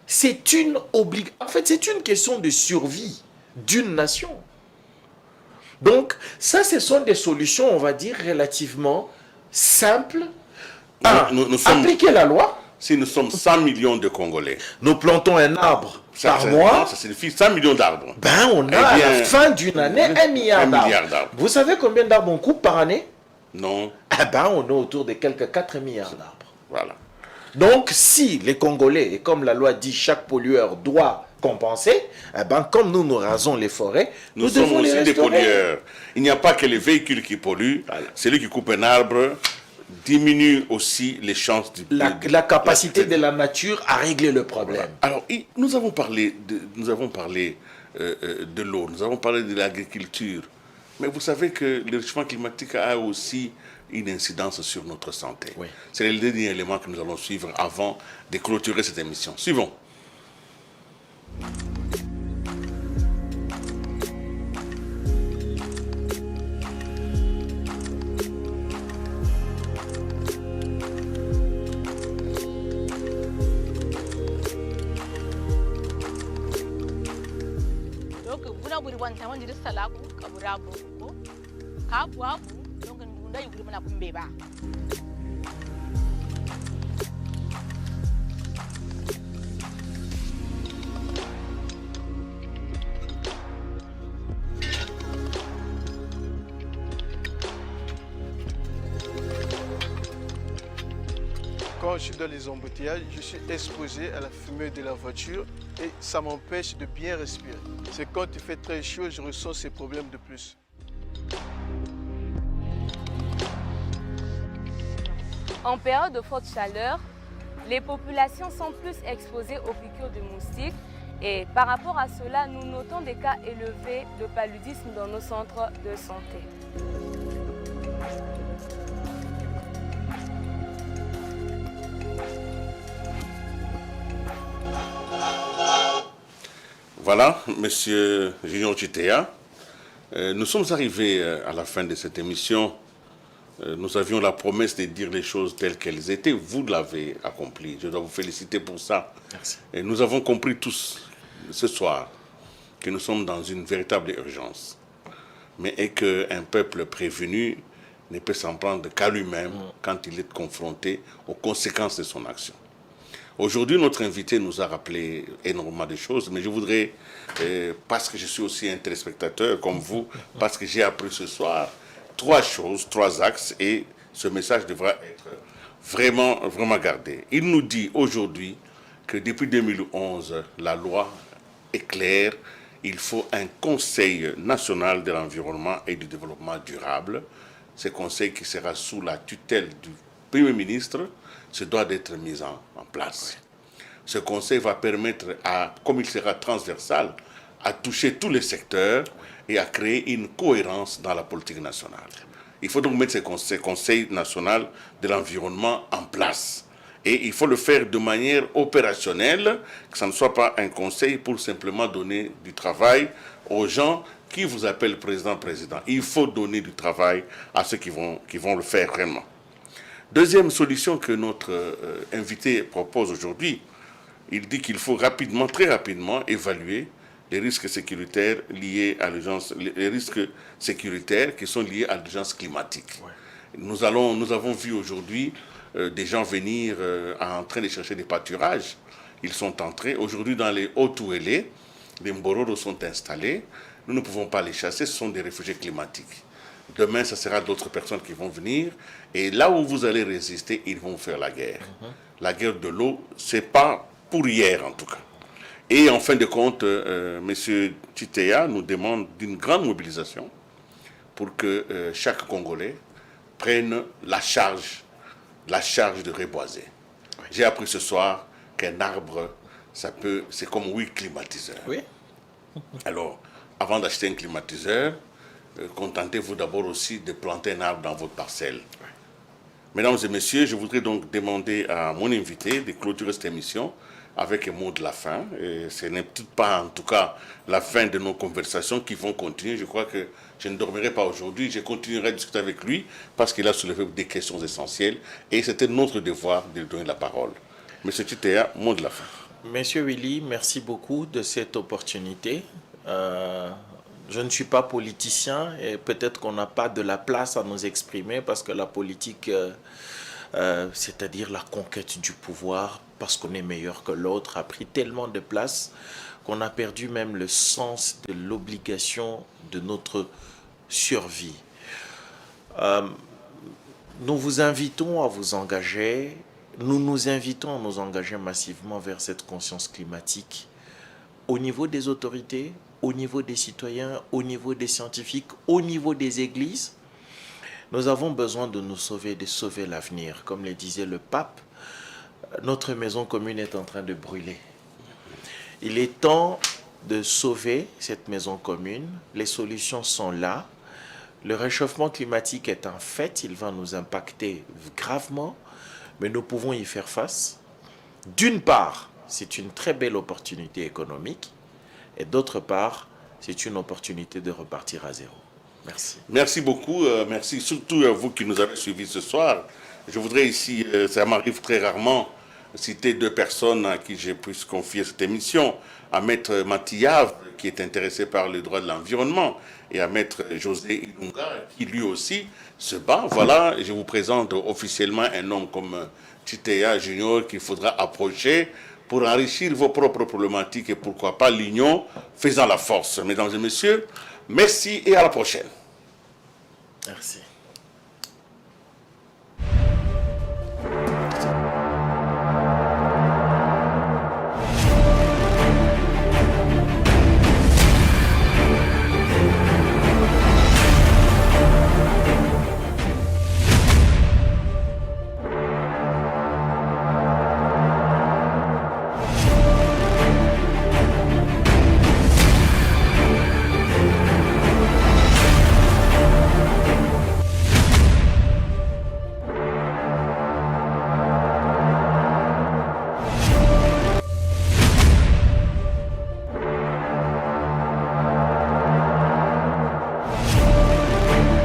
C'est une obligation. En fait, c'est une question de survie d'une nation. Donc, ça, ce sont des solutions, on va dire, relativement simples. Appliquer la loi. Si nous sommes 100 millions de Congolais, nous plantons un arbre par mois. Ça signifie 100 millions d'arbres. Ben, on a à la fin d'une année 1 milliard d'arbres. Vous savez combien d'arbres on coupe par année? Non. Eh ben, on est autour de quelques 4 milliards d'arbres. Voilà. Donc, si les Congolais, et comme la loi dit, chaque pollueur doit compenser, eh ben, comme nous rasons les forêts, nous sommes devons aussi les des pollueurs. Il n'y a pas que les véhicules qui polluent. Voilà. Celui qui coupe un arbre diminue aussi les chances la capacité de la nature à régler le problème. Voilà. Alors, nous avons parlé de l'eau, nous avons parlé de l'agriculture. Mais vous savez que le réchauffement climatique a aussi une incidence sur notre santé. C'est le dernier élément que nous allons suivre avant de clôturer cette émission. Suivons. Quand je suis dans les embouteillages, je suis exposé à la fumée de la voiture et ça m'empêche de bien respirer. C'est quand il fait très chaud, je ressens ces problèmes de plus. En période de forte chaleur, les populations sont plus exposées aux piqûres de moustiques et par rapport à cela, nous notons des cas élevés de paludisme dans nos centres de santé. Voilà, Monsieur Junior Chitea, nous sommes arrivés à la fin de cette émission. Nous avions la promesse de dire les choses telles qu'elles étaient. Vous l'avez accompli. Je dois vous féliciter pour ça. Merci. Et nous avons compris tous ce soir que nous sommes dans une véritable urgence. Mais qu'un peuple prévenu ne peut s'en prendre qu'à lui-même quand il est confronté aux conséquences de son action. Aujourd'hui, notre invité nous a rappelé énormément de choses, mais je voudrais, parce que je suis aussi un téléspectateur comme vous, parce que j'ai appris ce soir 3 choses, 3 axes, et ce message devra être vraiment, vraiment gardé. Il nous dit aujourd'hui que depuis 2011, la loi est claire, il faut un Conseil national de l'environnement et du développement durable. Ce conseil qui sera sous la tutelle du Premier ministre, se doit d'être mis en place. Ce conseil va permettre, comme il sera transversal, à toucher tous les secteurs et à créer une cohérence dans la politique nationale. Il faut donc mettre ce conseil national de l'environnement en place. Et il faut le faire de manière opérationnelle, que ça ne soit pas un conseil pour simplement donner du travail aux gens qui vous appellent président. Il faut donner du travail à ceux qui vont le faire vraiment. Deuxième solution que notre invité propose aujourd'hui, il dit qu'il faut très rapidement évaluer les risques sécuritaires liés à l'urgence, les risques sécuritaires qui sont liés à l'urgence climatique. Nous avons vu aujourd'hui des gens venir en train de chercher des pâturages. Ils sont entrés. Aujourd'hui, dans les Haut-Ouélé, les Mbororos sont installés. Nous ne pouvons pas les chasser, ce sont des réfugiés climatiques. Demain, ce sera d'autres personnes qui vont venir. Et là où vous allez résister, ils vont faire la guerre. La guerre de l'eau, ce n'est pas pour hier en tout cas. Et en fin de compte, M. Chitea nous demande d'une grande mobilisation pour que chaque Congolais prenne la charge de reboiser. J'ai appris ce soir qu'un arbre, c'est comme 8 climatiseurs. Alors, avant d'acheter un climatiseur, contentez-vous d'abord aussi de planter un arbre dans votre parcelle. Mesdames et messieurs, je voudrais donc demander à mon invité de clôturer cette émission avec un mot de la fin. Et ce n'est peut-être pas en tout cas la fin de nos conversations qui vont continuer. Je crois que je ne dormirai pas aujourd'hui, je continuerai à discuter avec lui parce qu'il a soulevé des questions essentielles et c'était notre devoir de lui donner la parole. Monsieur Chitea, mot de la fin. Monsieur Willy, merci beaucoup de cette opportunité. Je ne suis pas politicien et peut-être qu'on n'a pas de la place à nous exprimer parce que la politique, c'est-à-dire la conquête du pouvoir, parce qu'on est meilleur que l'autre, a pris tellement de place qu'on a perdu même le sens de l'obligation de notre survie. Nous vous invitons à vous engager, nous nous invitons à nous engager massivement vers cette conscience climatique au niveau des autorités, au niveau des citoyens, au niveau des scientifiques, au niveau des églises. Nous avons besoin de nous sauver, de sauver l'avenir. Comme le disait le pape, notre maison commune est en train de brûler. Il est temps de sauver cette maison commune. Les solutions sont là. Le réchauffement climatique est un fait, il va nous impacter gravement, mais nous pouvons y faire face. D'une part, c'est une très belle opportunité économique, et d'autre part, c'est une opportunité de repartir à zéro. Merci. Merci beaucoup, merci surtout à vous qui nous avez suivis ce soir. Je voudrais ici, ça m'arrive très rarement, citer 2 personnes à qui j'ai pu confier cette émission, à Maître Matillave, qui est intéressé par les droits de l'environnement, et à Maître José Ilunga, qui lui aussi se bat. Voilà, je vous présente officiellement un homme comme Titea Junior qu'il faudra approcher pour enrichir vos propres problématiques et pourquoi pas l'union faisant la force. Mesdames et messieurs, merci et à la prochaine. Merci.